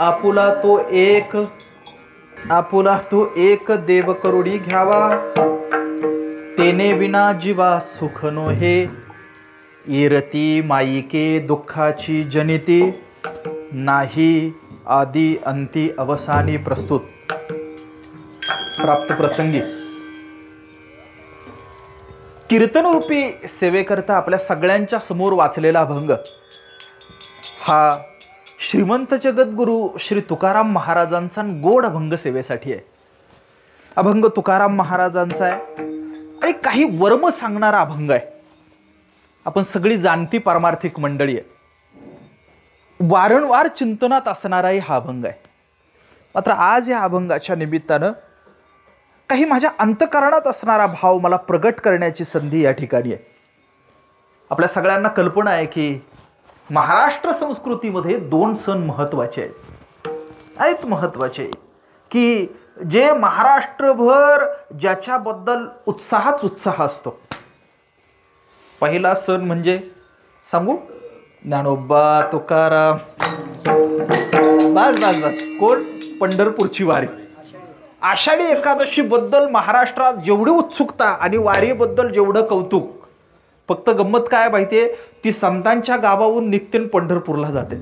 आपुला तो एक देव करुडी घ्यावा, तेने विना जीवा सुख नो हे, इरती माईके दुःखाची जनिती, नाही आदी अंती अवसानी. प्रस्तुत प्राप्त प्रसंगी कीर्तनरूपी सेवेकरता आपल्या सगळ्यांच्या समोर वाचलेला अभंग हा श्रीमंत जगद्गुरु श्री तुकाराम महाराजांचा गोड अभंग सेवेसाठी आहे. अभंग तुकाराम महाराजांचा आहे आणि काही वर्म सांगणारा अभंग आहे. आपण सगळी जाणती पारमार्थिक मंडळी आहे, वारंवार चिंतनात असणाराही हा अभंग आहे. मात्र आज या अभंगाच्या निमित्तानं काही माझ्या अंतःकरणात असणारा भाव मला प्रगट करण्याची संधी या ठिकाणी आहे. आपल्या सगळ्यांना कल्पना आहे की महाराष्ट्र संस्कृतीमध्ये 2 सण महत्त्वाचे आहेत. महत्त्वाचे की जे महाराष्ट्रभर ज्याच्याबद्दल उत्साहाच उत्साह असतो. पहिला सण म्हणजे सांगू, ज्ञानोबा तुकाराम. बस कोण? पंढरपूरची वारी. आषाढी एकादशी बद्दल महाराष्ट्रात जेवढी उत्सुकता आणि वारीबद्दल जेवढं कौतुक, फक्त गंमत काय माहितीये, ती संतांच्या गावाहून निघते पंढरपूरला जाते.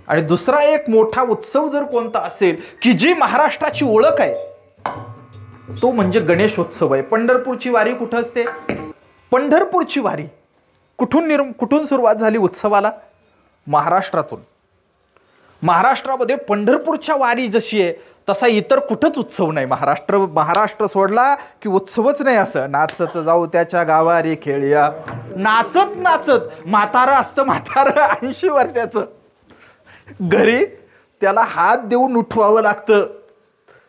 आणि दुसरा एक मोठा उत्सव जर कोणता असेल की जी महाराष्ट्राची ओळख आहे, तो म्हणजे गणेशोत्सव आहे. पंढरपूरची वारी कुठं असते? पंढरपूरची वारी कुठून सुरुवात झाली उत्सवाला? महाराष्ट्रातून. महाराष्ट्रामध्ये पंढरपूरच्या वारी जशी आहे तसा इतर कुठंच उत्सव नाही. महाराष्ट्र सोडला की उत्सवच नाही. असं नाचत जाऊ त्याच्या गावारी खेळूया, नाचत नाचत म्हातारं असतं, म्हातारं 80 वर्षाचं, घरी त्याला हात देऊन उठवावं लागतं.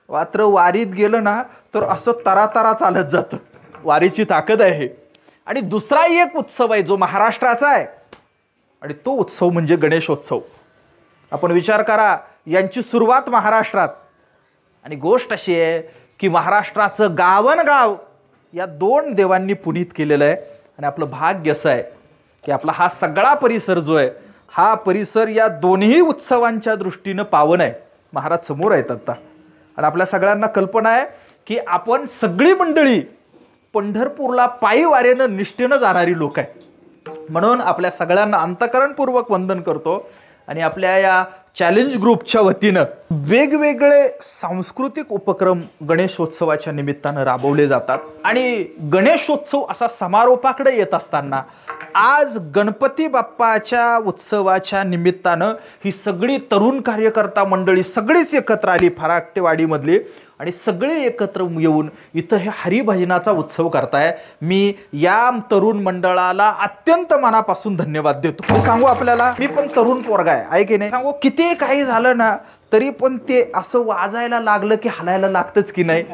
मात्र वारीत गेलं ना तर असं तरातरा चालत जातं. वारीची ताकद आहे. आणि दुसरा एक उत्सव आहे जो महाराष्ट्राचा आहे, आणि तो उत्सव म्हणजे गणेशोत्सव. आपण विचार करा, यांची सुरुवात महाराष्ट्रात. आणि गोष्ट अशी आहे की महाराष्ट्राचं गावनगाव या 2 देवांनी पुनीत केलेलं आहे. आणि आपलं भाग्य असं आहे की आपला हा सगळा परिसर जो आहे, हा परिसर या दोन्ही उत्सवांच्या दृष्टीनं पावन आहे. महाराज समोर आहेत आता. आणि आपल्या सगळ्यांना कल्पना आहे की आपण सगळी मंडळी पंढरपूरला पायी वारेनं निष्ठेनं जाणारी लोक आहे. म्हणून आपल्या सगळ्यांना अंतःकरणपूर्वक वंदन करतो. आणि आपल्या या चॅलेंज ग्रुपच्या वतीनं वेगवेगळे सांस्कृतिक उपक्रम गणेशोत्सवाच्या निमित्तानं राबवले जातात. आणि गणेशोत्सव असा समारोपाकडे येत असताना आज गणपती बाप्पाच्या उत्सवाच्या निमित्तानं ही सगळी तरुण कार्यकर्ता मंडळी सगळीच एकत्र आली फराकटेवाडीमधली, आणि सगळे एकत्र येऊन इथं हे हरिभजनाचा उत्सव करताय. मी या तरुण मंडळाला अत्यंत मनापासून धन्यवाद देतो. मी सांगू, आपल्याला, मी पण तरुण पोरगा आहे की नाही, सांगू किती काही झालं ना तरी पण ते असं वाजायला लागलं की हलायला लागतंच की नाही.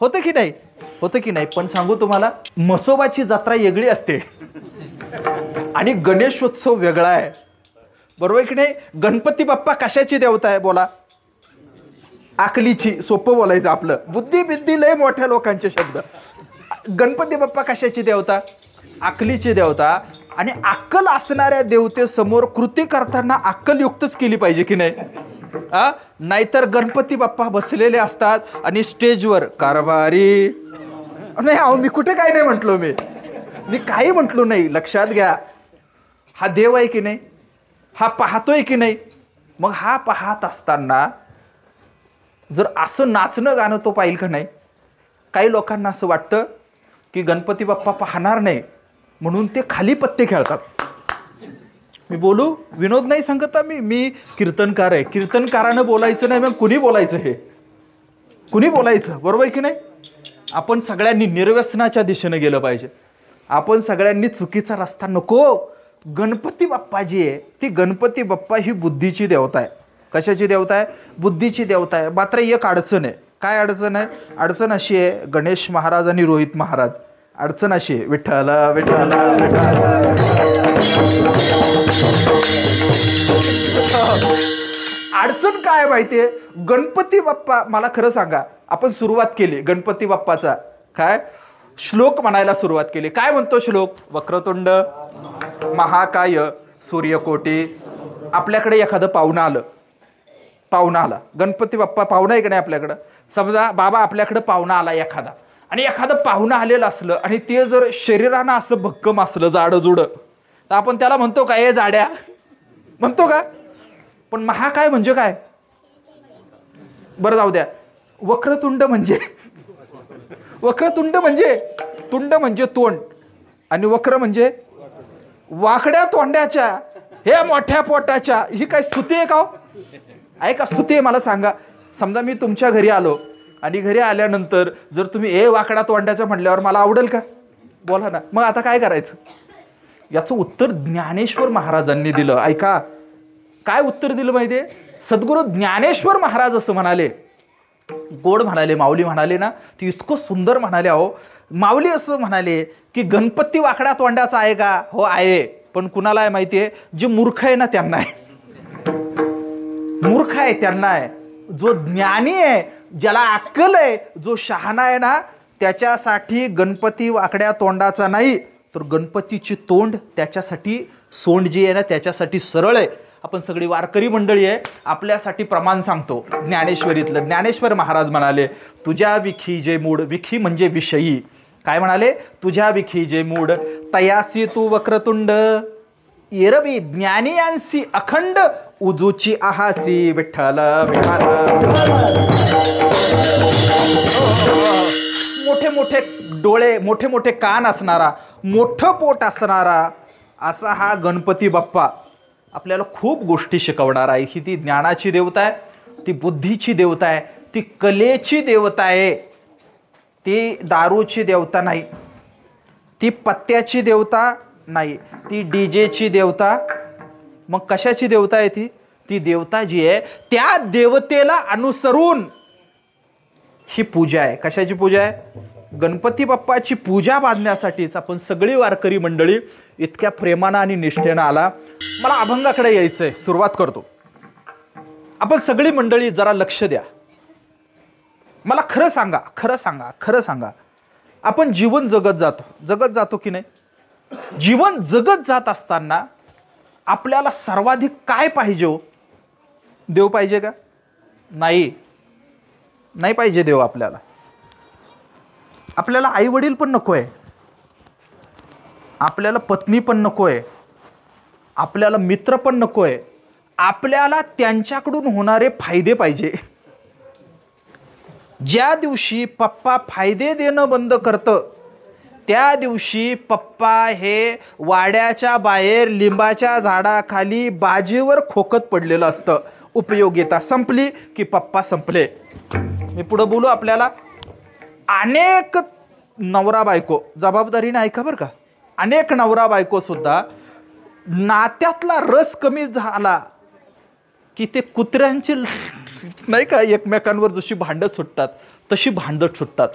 होतं की नाही? होतं की नाही? पण सांगू तुम्हाला, म्हसोबाची जत्रा वेगळी असते आणि गणेशोत्सव वेगळा आहे. बरोबर की नाही? गणपती बाप्पा कशाची देवता आहे बोला? अकलीची. सोपं बोलायचं आपलं, बुद्धी बिद्धी लय मोठ्या लोकांचे शब्द. गणपती बाप्पा कशाची देवता? अकलीची देवता. आणि अक्कल असणाऱ्या देवतेसमोर कृती करताना अक्कलयुक्तच केली पाहिजे की नाही? नाहीतर गणपती बाप्पा बसलेले असतात आणि स्टेजवर कारभारी. नाही अहो, मी कुठे काय नाही म्हटलो, मी काही म्हटलो नाही. लक्षात घ्या, हा देव आहे की नाही, हा पाहतोय की नाही. मग हा पाहत असताना जर असं नाचणं गाणं तो पाहिल का नाही? काही लोकांना असं वाटतं की गणपती बाप्पा पाहणार नाही म्हणून ते खाली पत्ते खेळतात. मी बोलू, विनोद नाही सांगत मी कीर्तनकार आहे. कीर्तनकारानं बोलायचं नाही, मग कुणी बोलायचं? हे कुणी बोलायचं? बरोबर की नाही? आपण सगळ्यांनी निर्व्यसनाच्या दिशेनं गेलं पाहिजे. आपण सगळ्यांनी चुकीचा रस्ता नको. गणपती बाप्पा जी आहे ती गणपती बाप्पा ही बुद्धीची देवता आहे. कशाची देवता आहे? बुद्धीची देवता आहे. मात्र एक अडचण आहे. काय अडचण आहे? अडचण अशी आहे, गणेश महाराज आणि रोहित महाराज, अडचण अशी आहे, विठ्ठला विठ्ठला विठ्ठला. अडचण काय माहितीये? गणपती बाप्पा, मला खरं सांगा, आपण सुरुवात केली गणपती बाप्पाचा काय श्लोक म्हणायला सुरुवात केली. काय म्हणतो श्लोक? वक्रतुंड महाकाय सूर्यकोटी आपल्याकडे एखादं पाहुणं आला, गणपती बाप्पा पाहुणा आहे का नाही आपल्याकडं? समजा बाबा आपल्याकडं पाहुणा आला एखादा, आणि एखादं पाहुणं आलेलं असलं आणि ते जर शरीरानं असं भक्कम असलं, जाडजुडं, तर आपण त्याला म्हणतो का, ए जाड्या म्हणतो का? पण महाकाय म्हणजे काय? बरं जाऊ द्या. वक्रतुंड म्हणजे तुंड म्हणजे तोंड, आणि वक्र म्हणजे वाकड्या तोंड्याच्या, हे मोठ्या पोटाच्या. ही काय स्तुती आहे का? आहे का स्तुती आहे? मला सांगा. समजा मी तुमच्या घरी आलो आणि घरी आल्यानंतर जर तुम्ही वाकडा तोंड्याच्या म्हटल्यावर मला आवडेल का? बोला ना. मग आता काय करायचं? याचं उत्तर ज्ञानेश्वर महाराजांनी दिलं. ऐका, काय उत्तर दिलं माहितीये? सद्गुरू ज्ञानेश्वर महाराज असं म्हणाले, गोड म्हणाले, माऊली म्हणाले ना, ते इतकं सुंदर म्हणाले. अहो, माऊली असं म्हणाले की गणपती वाकडा तोंडाचा आहे का? हो आहे. पण कुणाला आहे माहितीये? जे मूर्ख आहे ना त्यांना आहे. मूर्ख आहे त्यांना आहे. जो ज्ञानी आहे, ज्याला अक्कल आहे, जो शहाणा आहे ना, त्याच्यासाठी गणपती वाकड्या तोंडाचा नाही, तर गणपतीची तोंड त्याच्यासाठी, सोंड जी आहे ना त्याच्यासाठी सरळ आहे. आपण सगळी वारकरी मंडळी आहे, आपल्यासाठी प्रमाण सांगतो ज्ञानेश्वरीतलं. ज्ञानेश्वर महाराज म्हणाले, तुझ्या विखी जे मूड, विखी म्हणजे विषयी, काय म्हणाले? तुझ्या विखी जे मूड, तयासी तू वक्रतुंड, एरवी ज्ञानियांसी अखंड, उजूची आहासी विठ्ठल विठ्ठल. मोठे मोठे डोळे, मोठे मोठे कान असणारा, मोठं पोट असणारा असा हा गणपती बाप्पा आपल्याला खूप गोष्टी शिकवणार आहे. ही ती ज्ञानाची देवता आहे, ती बुद्धीची देवता आहे, ती कलेची देवता आहे. ती दारूची देवता नाही, ती पत्त्याची देवता नाही, ती डीजेची देवता. मग कशाची देवता आहे ती? ती देवता जी आहे त्या देवतेला अनुसरून ही पूजा आहे. कशाची पूजा आहे? गणपती बाप्पाची पूजा बांधण्यासाठीच आपण सगळी वारकरी मंडळी इतक्या प्रेमानं आणि निष्ठेनं आला. मला अभंगाकडे यायचंय, सुरुवात करतो. आपण सगळी मंडळी जरा लक्ष द्या. मला खरं सांगा, आपण जीवन जगत जातो की नाही? जीवन जगत जात असताना आपल्याला सर्वाधिक काय पाहिजे हो? देव पाहिजे का? नाही पाहिजे देव आपल्याला. आपल्याला आई वडील पण नकोय, आपल्याला पत्नी पण नकोय, आपल्याला मित्र पण नकोय. आपल्याला त्यांच्याकडून होणारे फायदे पाहिजे. ज्या दिवशी पप्पा फायदे देणं बंद करतं, त्या दिवशी पप्पा हे वाड्याच्या बाहेर लिंबाच्या झाडाखाली बाजीवर खोकत पडलेलं असतं. उपयोगिता संपली की पप्पा संपले. मी पुढे बोलू. आपल्याला अनेक नवरा बायको, जबाबदारीने ऐका बरं का, अनेक नवरा बायको सुद्धा नात्यातला रस कमी झाला की ते कुत्र्यांचे नाही का एकमेकांवर जशी भांडत सुटतात तशी भांडत सुटतात.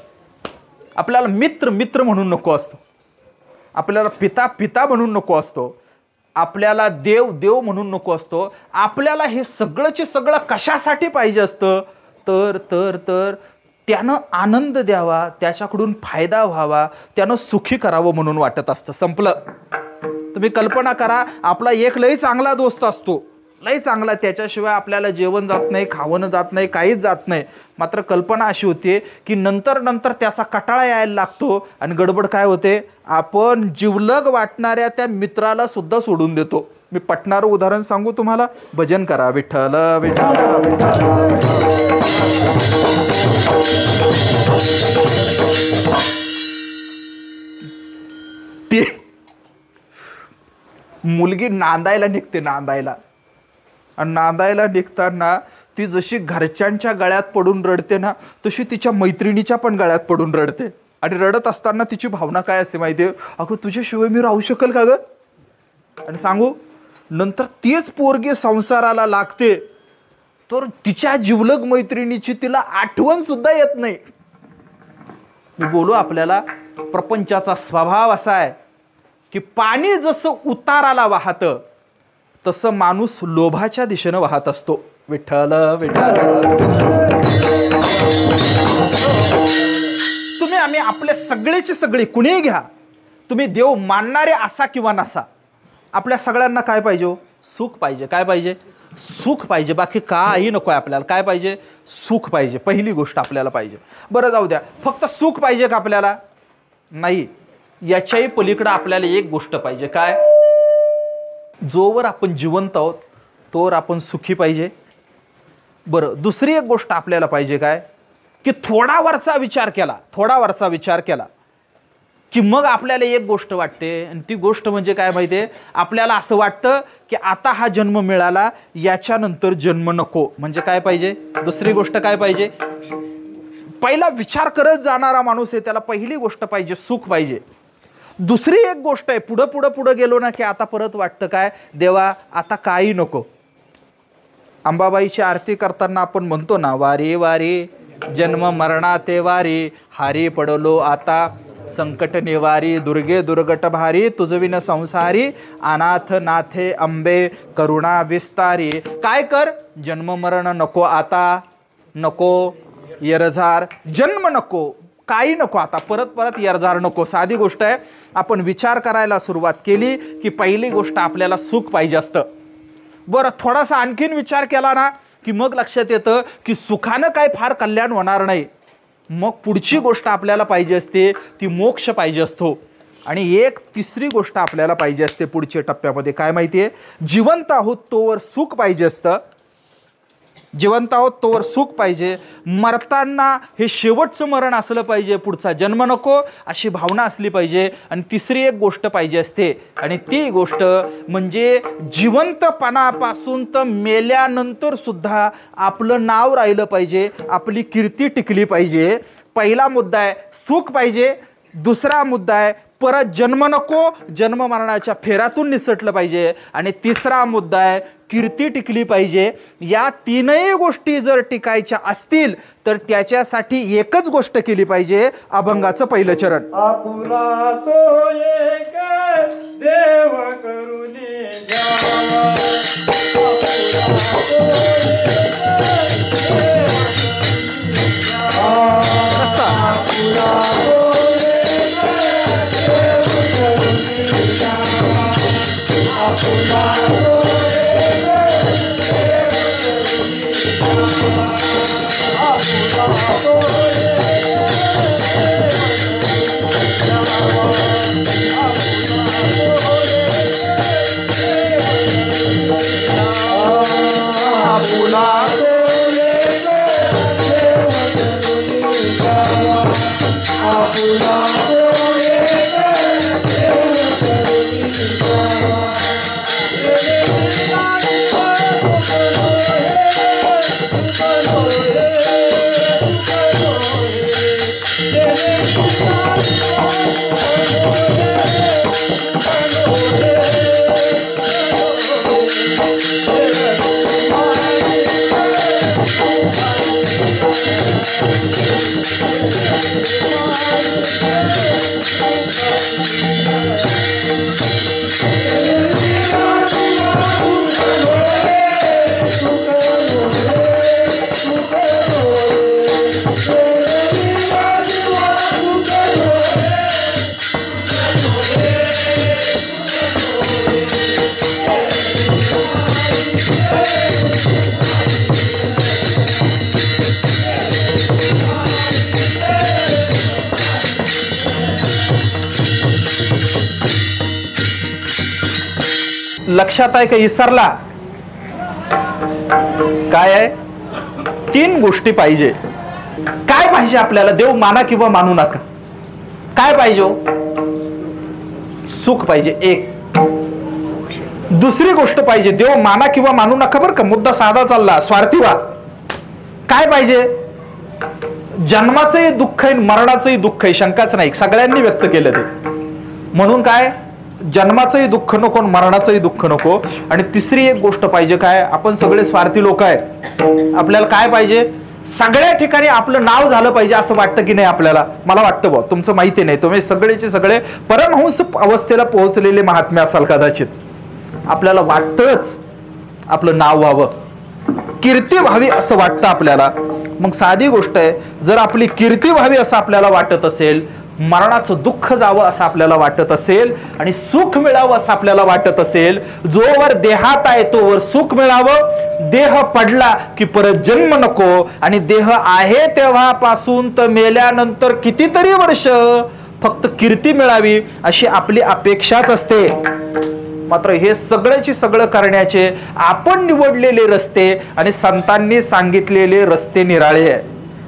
आपल्याला मित्र म्हणून नको असतो, आपल्याला पिता म्हणून नको असतो, आपल्याला देव म्हणून नको असतो. आपल्याला हे सगळंचे सगळं कशासाठी पाहिजे असतं? तर त्यानं आनंद द्यावा, त्याच्याकडून फायदा व्हावा, त्यानं सुखी करावं म्हणून वाटत असतं. संपलं. तुम्ही कल्पना करा, आपला एक लई चांगला दोस्त असतो, लई चांगला, त्याच्याशिवाय आपल्याला जेवण जात नाही, खावणं जात नाही, काहीच जात नाही. मात्र कल्पना अशी होते की नंतर त्याचा कटाळा यायला लागतो आणि गडबड काय होते? आपण जिवलग वाटणाऱ्या त्या मित्राला सुद्धा सोडून देतो. मी पटणारं उदाहरण सांगू तुम्हाला. भजन करा, विठ्ठल विठ्ठल विठ्ठल. ती मुलगी नांदायला निघते, नांदायला निघताना ती जशी घरच्यांच्या गळ्यात पडून रडते ना, तशी तिच्या मैत्रिणीच्या पण गळ्यात पडून रडते. आणि रडत असताना तिची भावना काय असते माहितीये? अगं तुझ्याशिवाय मी राहू शकेल का ग? आणि सांगू, नंतर तीच पोरगी संसाराला लागते तर तिच्या जिवलग मैत्रिणीची तिला आठवण सुद्धा येत नाही. मी बोलू, आपल्याला प्रपंचाचा स्वभाव असा आहे की पाणी जसं उताराला वाहतं तसं माणूस लोभाच्या दिशेनं वाहत असतो. विठ्ठल विठ्ठल. आम्ही आपले सगळेचे सगळे कुणीही घ्या, तुम्ही देव मानणारे असा किंवा नसा, आपल्या सगळ्यांना काय पाहिजे? सुख पाहिजे. काय पाहिजे? सुख पाहिजे. बाकी काही नको आहे आपल्याला. काय पाहिजे? सुख पाहिजे. पहिली गोष्ट आपल्याला पाहिजे. बरं जाऊ द्या, फक्त सुख पाहिजे का आपल्याला? नाही, याच्याही पलीकडे आपल्याला एक गोष्ट पाहिजे. काय? जोवर आपण जिवंत आहोत तोवर आपण सुखी पाहिजे. बरं, दुसरी एक गोष्ट आपल्याला पाहिजे. काय? की थोडा वरचा विचार केला की मग आपल्याला एक गोष्ट वाटते, आणि ती गोष्ट म्हणजे काय माहितीये? आपल्याला असं वाटतं की आता हा जन्म मिळाला, याच्यानंतर जन्म नको. म्हणजे काय पाहिजे? दुसरी गोष्ट काय पाहिजे? पहिला विचार करत जाणारा माणूस आहे त्याला पहिली गोष्ट पाहिजे, सुख पाहिजे. दुसरी एक गोष्ट आहे, पुढं गेलो ना की आता परत वाटतं काय? देवा आता काही नको. अंबाबाईची आरती करताना आपण म्हणतो ना, वारी वारी जन्म मरणाते वारी, हारी पडलो आता संकट निवारी, दुर्गे दुर्गट भारी, तुझविन संसारी, अनाथ नाथे अंबे करुणा विस्तारी. काय कर? जन्म मरण नको आता, नको येरझार, जन्म नको, काही नको आता, परत येरझार नको. साधी गोष्ट आहे. आपण विचार करायला सुरुवात केली की पहिली गोष्ट आपल्याला सुख पाहिजे असतं. बरं, थोडासा आणखीन विचार केला ना की मग लक्षात येतं की सुखानं काय फार कल्याण होणार नाही. मग पुढची गोष्ट आपल्याला पाहिजे असते ती मोक्ष पाहिजे असतो. आणि एक तिसरी गोष्ट आपल्याला पाहिजे असते पुढच्या टप्प्यामध्ये. काय माहितीये? जिवंत आहोत तोवर सुख पाहिजे असतं. जिवंत आहोत तोवर सुख पाहिजे. मरताना हे शेवटचं मरण असलं पाहिजे, पुढचा जन्म नको अशी भावना असली पाहिजे. आणि तिसरी एक गोष्ट पाहिजे असते, आणि ती गोष्ट म्हणजे जिवंतपणापासून तर मेल्यानंतर सुद्धा आपलं नाव राहिलं पाहिजे, आपली कीर्ती टिकली पाहिजे. पहिला मुद्दा आहे सुख पाहिजे. दुसरा मुद्दा आहे परत जन्म नको, जन्म मरणाच्या फेऱ्यातून निसटलं पाहिजे. आणि तिसरा मुद्दा आहे कीर्ती टिकली पाहिजे. या तीनही गोष्टी जर टिकायच्या असतील तर त्याच्यासाठी एकच गोष्ट केली पाहिजे, अभंगाचं पहिलं चरण. आपुला तो एक देव करुणी घ्यावा, लक्षात आहे का? इसरला काय आहे? तीन गोष्टी पाहिजे. काय पाहिजे आपल्याला? देव माना किंवा मानू नका. काय पाहिजे? सुख पाहिजे एक. दुसरी गोष्ट पाहिजे, देव माना किंवा मानू नका बरं का, मुद्दा साधा चालला, स्वार्थी व्हा. काय पाहिजे? जन्माचंही दुःख आहे, मरणाचंही दुःख आहे, शंकाच नाही, सगळ्यांनी व्यक्त केलं ते. म्हणून काय? जन्माचंही दुःख नको, मरणाचंही दुःख नको. आणि तिसरी एक गोष्ट पाहिजे. काय? आपण सगळे स्वार्थी लोक आहेत. आपल्याला काय पाहिजे? सगळ्या ठिकाणी आपलं नाव झालं पाहिजे असं वाटतं की नाही आपल्याला? मला वाटतं बुवा, तुमचं माहिती नाही, तुम्ही सगळेचे सगळे परमहंस अवस्थेला पोहोचलेले महात्मे असाल कदाचित. आपल्याला वाटतंच आपलं नाव व्हावं, कीर्ती व्हावी असं वाटतं आपल्याला. मग साधी गोष्ट आहे, जर आपली कीर्ती व्हावी असं आपल्याला वाटत असेल मरणाचं दुःख जावं असं आपल्याला वाटत असेल आणि सुख मिळावं असं आपल्याला वाटत असेल, जोवर देहात आहे तोवर सुख मिळावं, देह पडला की परत जन्म नको, आणि देह आहे तेव्हापासून तर मेल्यानंतर कितीतरी वर्ष फक्त कीर्ती मिळावी अशी आपली अपेक्षाच असते. मात्र हे सगळ्याची सगळं करण्याचे आपण निवडलेले रस्ते आणि संतांनी सांगितलेले रस्ते निराळे आहे.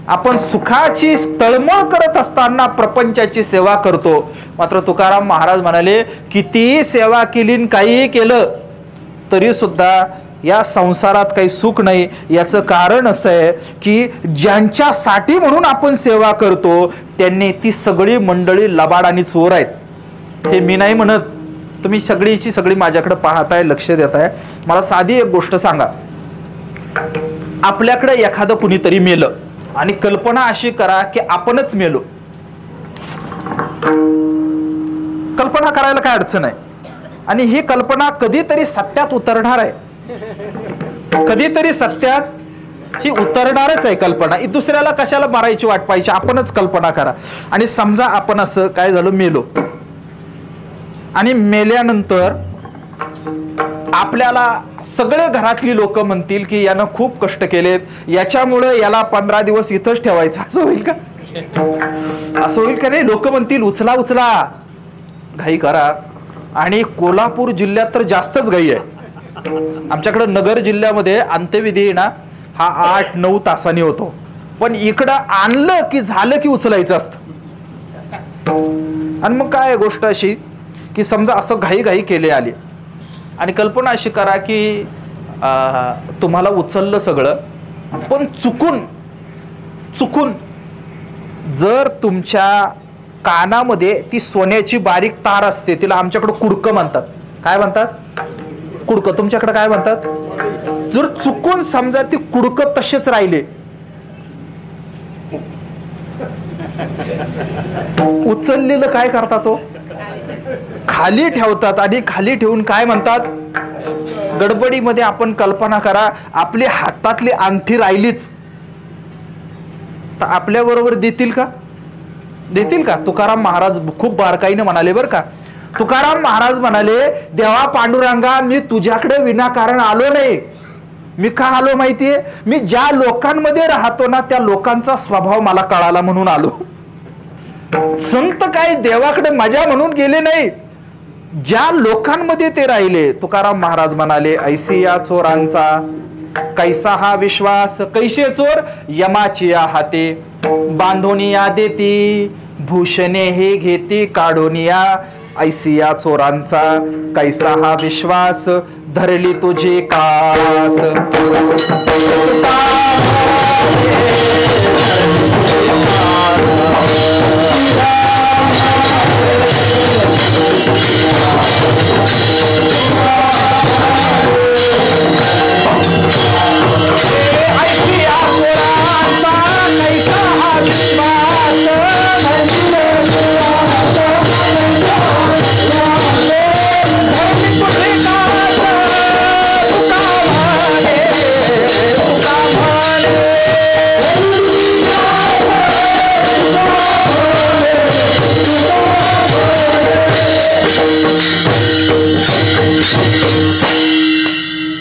आपण सुखाची तळमळ करत असताना प्रपंचाची सेवा करतो. मात्र तुकाराम महाराज म्हणाले, कितीही सेवा केली काहीही केलं तरी सुद्धा या संसारात काही सुख नाही. याचं कारण असं आहे की ज्यांच्यासाठी म्हणून आपण सेवा करतो त्यांनी ती सगळी मंडळी लबाड आणि चोर आहेत. हे मी नाही म्हणत, तुम्ही सगळीची सगळी माझ्याकडे पाहताय, लक्ष देताय. मला साधी एक गोष्ट सांगा, आपल्याकडे एखादं कुणीतरी मेलं आणि कल्पना अशी करा की आपणच मेलो. कल्पना करायला काय अडचण आहे, आणि ही कल्पना कधीतरी सत्यात उतरणार आहे, कधीतरी सत्यात ही उतरणारच आहे कल्पना. ही दुसऱ्याला कशाला मारायची वाट पाहिजे, आपणच कल्पना करा. आणि समजा आपण असं काय झालं, मेलो, आणि मेल्यानंतर आपल्याला सगळे घरातली लोक म्हणतील की यानं खूप कष्ट केलेत, याच्यामुळे याला 15 दिवस इथंच ठेवायचं. असं होईल का? असं होईल का नाही? लोक म्हणतील उचला उचला, घाई करा. आणि कोल्हापूर जिल्ह्यात तर जास्तच घाई आहे. आमच्याकडे नगर जिल्ह्यामध्ये अंत्यविधी ना हा 8-9 तासांनी होतो, पण इकडं आणलं की झालं की उचलायचं असतं. आणि मग काय गोष्ट अशी की समजा असं घाई घाई केले आली, आणि कल्पना अशी करा की तुम्हाला उचललं सगळं, पण चुकून जर तुमच्या कानामध्ये ती सोन्याची बारीक तार असते, तिला आमच्याकडे कुडकं म्हणतात. काय म्हणतात? कुडकं. तुमच्याकडे काय म्हणतात? जर चुकून समजा ती कुडकं तसेच राहिले, उचललेलं काय करतात? तो खाली ठेवतात, आणि खाली ठेवून काय म्हणतात? गडबडीमध्ये आपण कल्पना करा, आपली हातातली अंगठी राहिलीच तर आपल्या बरोबर देतील का? देतील का? तुकाराम महाराज खूप बारकाईने म्हणाले बरं का. तुकाराम महाराज म्हणाले, देवा पांडुरंगा, मी तुझ्याकडे विनाकारण आलो नाही. मी का आलो माहितीये? मी ज्या लोकांमध्ये राहतो ना त्या लोकांचा स्वभाव मला कळाला म्हणून आलो. संत काय देवाकडे मजा म्हणून गेले नाही, ज्या लोकांमध्ये ते राहिले. तुकाराम महाराज म्हणाले, ऐसी या चोरांचा कैसा हा विश्वास, कैसे चोर यमाची या हाते, बांधोनिया देती भूषणे हे घेती काढोनिया. ऐसी या चोरांचा कैसा हा विश्वास, धरली तुझे कास.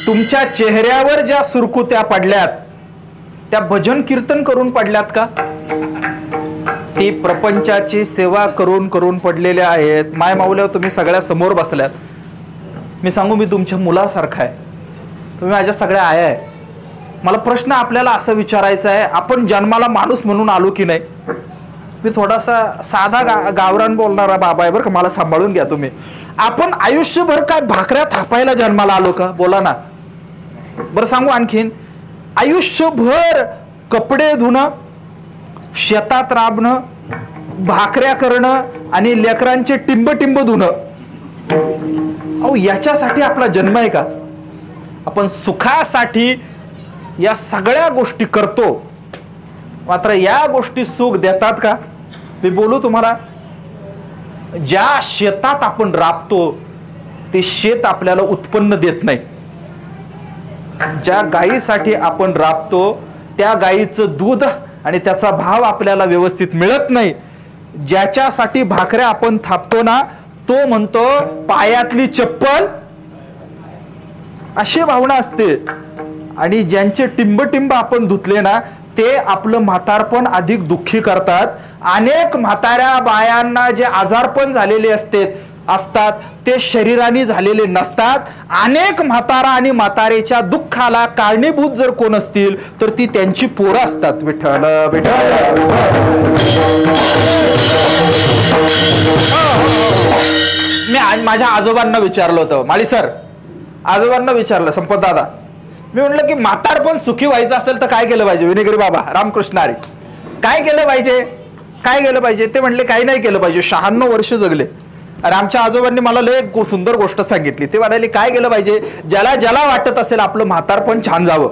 तुमच्या चेहऱ्यावर ज्या सुरकुत्या पडल्यात त्या भजन कीर्तन करून पडल्यात का? ती प्रपंचाची सेवा करून करून पडलेल्या आहेत. माय माऊल्यावर तुम्ही सगळ्या समोर बसल्यात. मी सांगू, मी तुमच्या मुलासारखा आहे, तुम्ही माझ्या सगळ्या आया आहे. मला प्रश्न आपल्याला असं विचारायचा आहे, आपण जन्माला माणूस म्हणून आलो की नाही? मी थोडासा साधा गावरान बोलणारा बाबा आहे बरं का, मला सांभाळून घ्या तुम्ही. आपण आयुष्यभर काय भाकऱ्या थापायला जन्माला आलो का? बोला ना. बरं सांगू आणखीन, आयुष्यभर कपडे धुणं, शेतात राबणं, भाकऱ्या करणं आणि लेकरांचे टिंब धुणं, अहो याच्यासाठी आपला जन्म आहे का? आपण सुखासाठी या सगळ्या गोष्टी करतो, मात्र या गोष्टी सुख देतात का? मी बोलू तुम्हाला, ज्या शेतात आपण राबतो ते शेत आपल्याला उत्पन्न देत नाही. ज्या गायीसाठी आपण राबतो त्या गायीचं दूध आणि त्याचा भाव आपल्याला व्यवस्थित मिळत नाही. ज्याच्यासाठी भाकऱ्या आपण थापतो ना तो म्हणतो पायातली चप्पल, अशी भावना असते. आणि ज्यांचे टिंब आपण धुतले ना ते आपलं म्हातारपण अधिक दुःखी करतात. अनेक म्हाताऱ्या बायांना जे आजारपण झालेले असतात ते शरीराने झालेले नसतात. अनेक म्हातारा आणि म्हातारेच्या दुःखाला कारणीभूत जर कोण असतील तर ती त्यांची पोरं असतात. विठ्ठल विठ्ठल. मी माझ्या आजोबांना विचारलं होतं, माळी सर आजोबांना विचारलं, संपत दादा, मी म्हणलं की म्हातारपण सुखी व्हायचं असेल तर काय केलं पाहिजे? विनेगरी बाबा रामकृष्ण हरी, काय केलं पाहिजे? काय केलं पाहिजे? ते म्हणले काही नाही केलं पाहिजे. 96 वर्ष जगले. अरे आमच्या आजोबांनी मला लय एक सुंदर गोष्ट सांगितली. ते म्हणाले काय केलं पाहिजे? ज्याला ज्याला वाटत असेल आपलं म्हातारपण छान जावं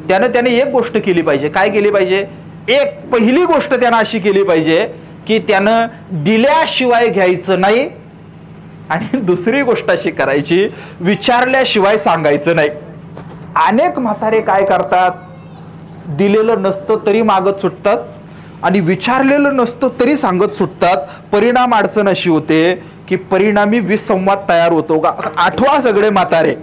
त्याने एक गोष्ट केली पाहिजे. काय केली पाहिजे? एक पहिली गोष्ट त्यानं अशी केली पाहिजे की त्यानं दिल्याशिवाय घ्यायचं नाही. आणि दुसरी गोष्ट अशी करायची, विचारल्याशिवाय सांगायचं नाही. अनेक म्हातारे काय करतात, दिलेलं नसतं तरी मागत सुटतात आणि विचारलेलं नसतं तरी सांगत सुटतात. परिणाम अडचण अशी होते की परिणामी विसंवाद तयार होतो. आठवा सगळे म्हातारे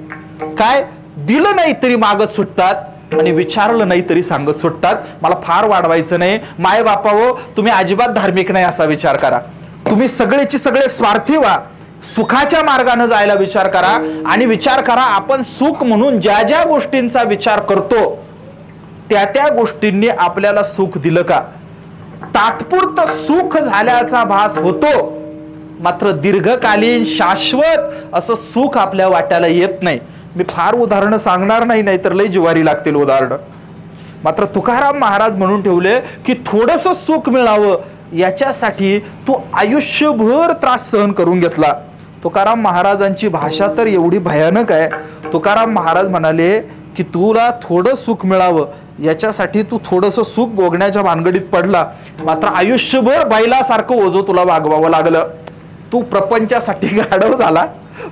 काय, दिलं नाही तरी मागत सुटतात आणि विचारलं नाही तरी सांगत सुटतात. मला फार वाढवायचं नाही. माय बापाओ, तुम्ही अजिबात धार्मिक नाही असा विचार करा. तुम्ही सगळेची सगळे स्वार्थी व्हा. सुखाच्या मार्गाने जायला विचार करा आणि विचार करा आपण सुख म्हणून ज्या ज्या गोष्टींचा विचार करतो त्या गोष्टींनी आपल्याला सुख दिलं का? तात्पुरतं सुख झाल्याचा भास होतो, मात्र दीर्घकालीन शाश्वत असं सुख आपल्या वाट्याला येत नाही. मी फार उदाहरणं सांगणार नाही, नाहीतर लय जिवारी लागतील उदाहरणं. मात्र तुकाराम महाराज म्हणून ठेवले की थोडंसं सुख मिळावं याच्यासाठी तू आयुष्यभर त्रास सहन करून घेतला. तुकाराम महाराजांची भाषा तर एवढी भयानक आहे. तुकाराम महाराज म्हणाले की तुला थोडं सुख मिळावं याच्यासाठी तू थोडंसं सुख भोगण्याच्या भानगडीत पडला, मात्र आयुष्यभर बैलासारखं ओझं तुला वागवावं लागलं. तू प्रपंचासाठी गाढव झाला,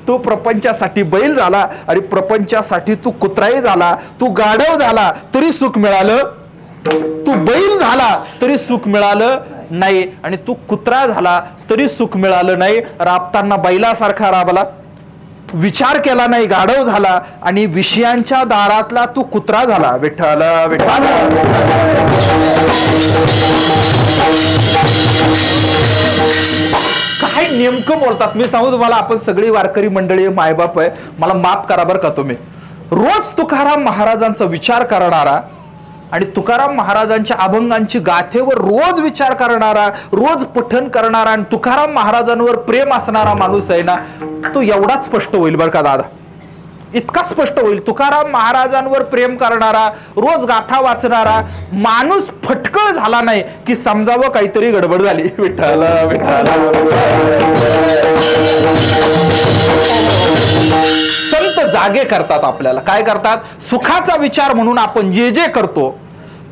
तू प्रपंचासाठी बैल झाला आणि प्रपंचासाठी तू कुत्राही झाला. तू गाढव झाला तरी सुख मिळालं, तू बैल झाला तरी सुख मिळालं नाही आणि तू कुत्रा झाला तरी सुख मिळालं नाही. राबताना बैलासारखा राबला, विचार केला नाही, गाढव झाला आणि विषयांच्या दारातला तू कुत्रा झाला. विठ्ठल विठ्ठल. काय नेमकं बोलतात मी सांगू तुम्हाला. आपण सगळी वारकरी मंडळी मायबाप आहे, मला माफ करा बरं का तुम्ही. रोज तुकाराम महाराजांचा विचार करणारा आणि तुकाराम महाराजांच्या अभंगांची गाथेवर रोज विचार करणारा, रोज पठण करणारा आणि तुकाराम महाराजांवर प्रेम असणारा माणूस आहे ना, तो एवढाच स्पष्ट होईल बरं का दादा, इतका स्पष्ट होईल. तुकाराम महाराजांवर प्रेम करणारा, रोज गाथा वाचणारा माणूस फटकळ झाला नाही की समजावं काहीतरी गडबड झाली. विठ्ठल विठ्ठल. संत जागे करतात आपल्याला. काय करतात? सुखाचा विचार म्हणून आपण जे जे करतो,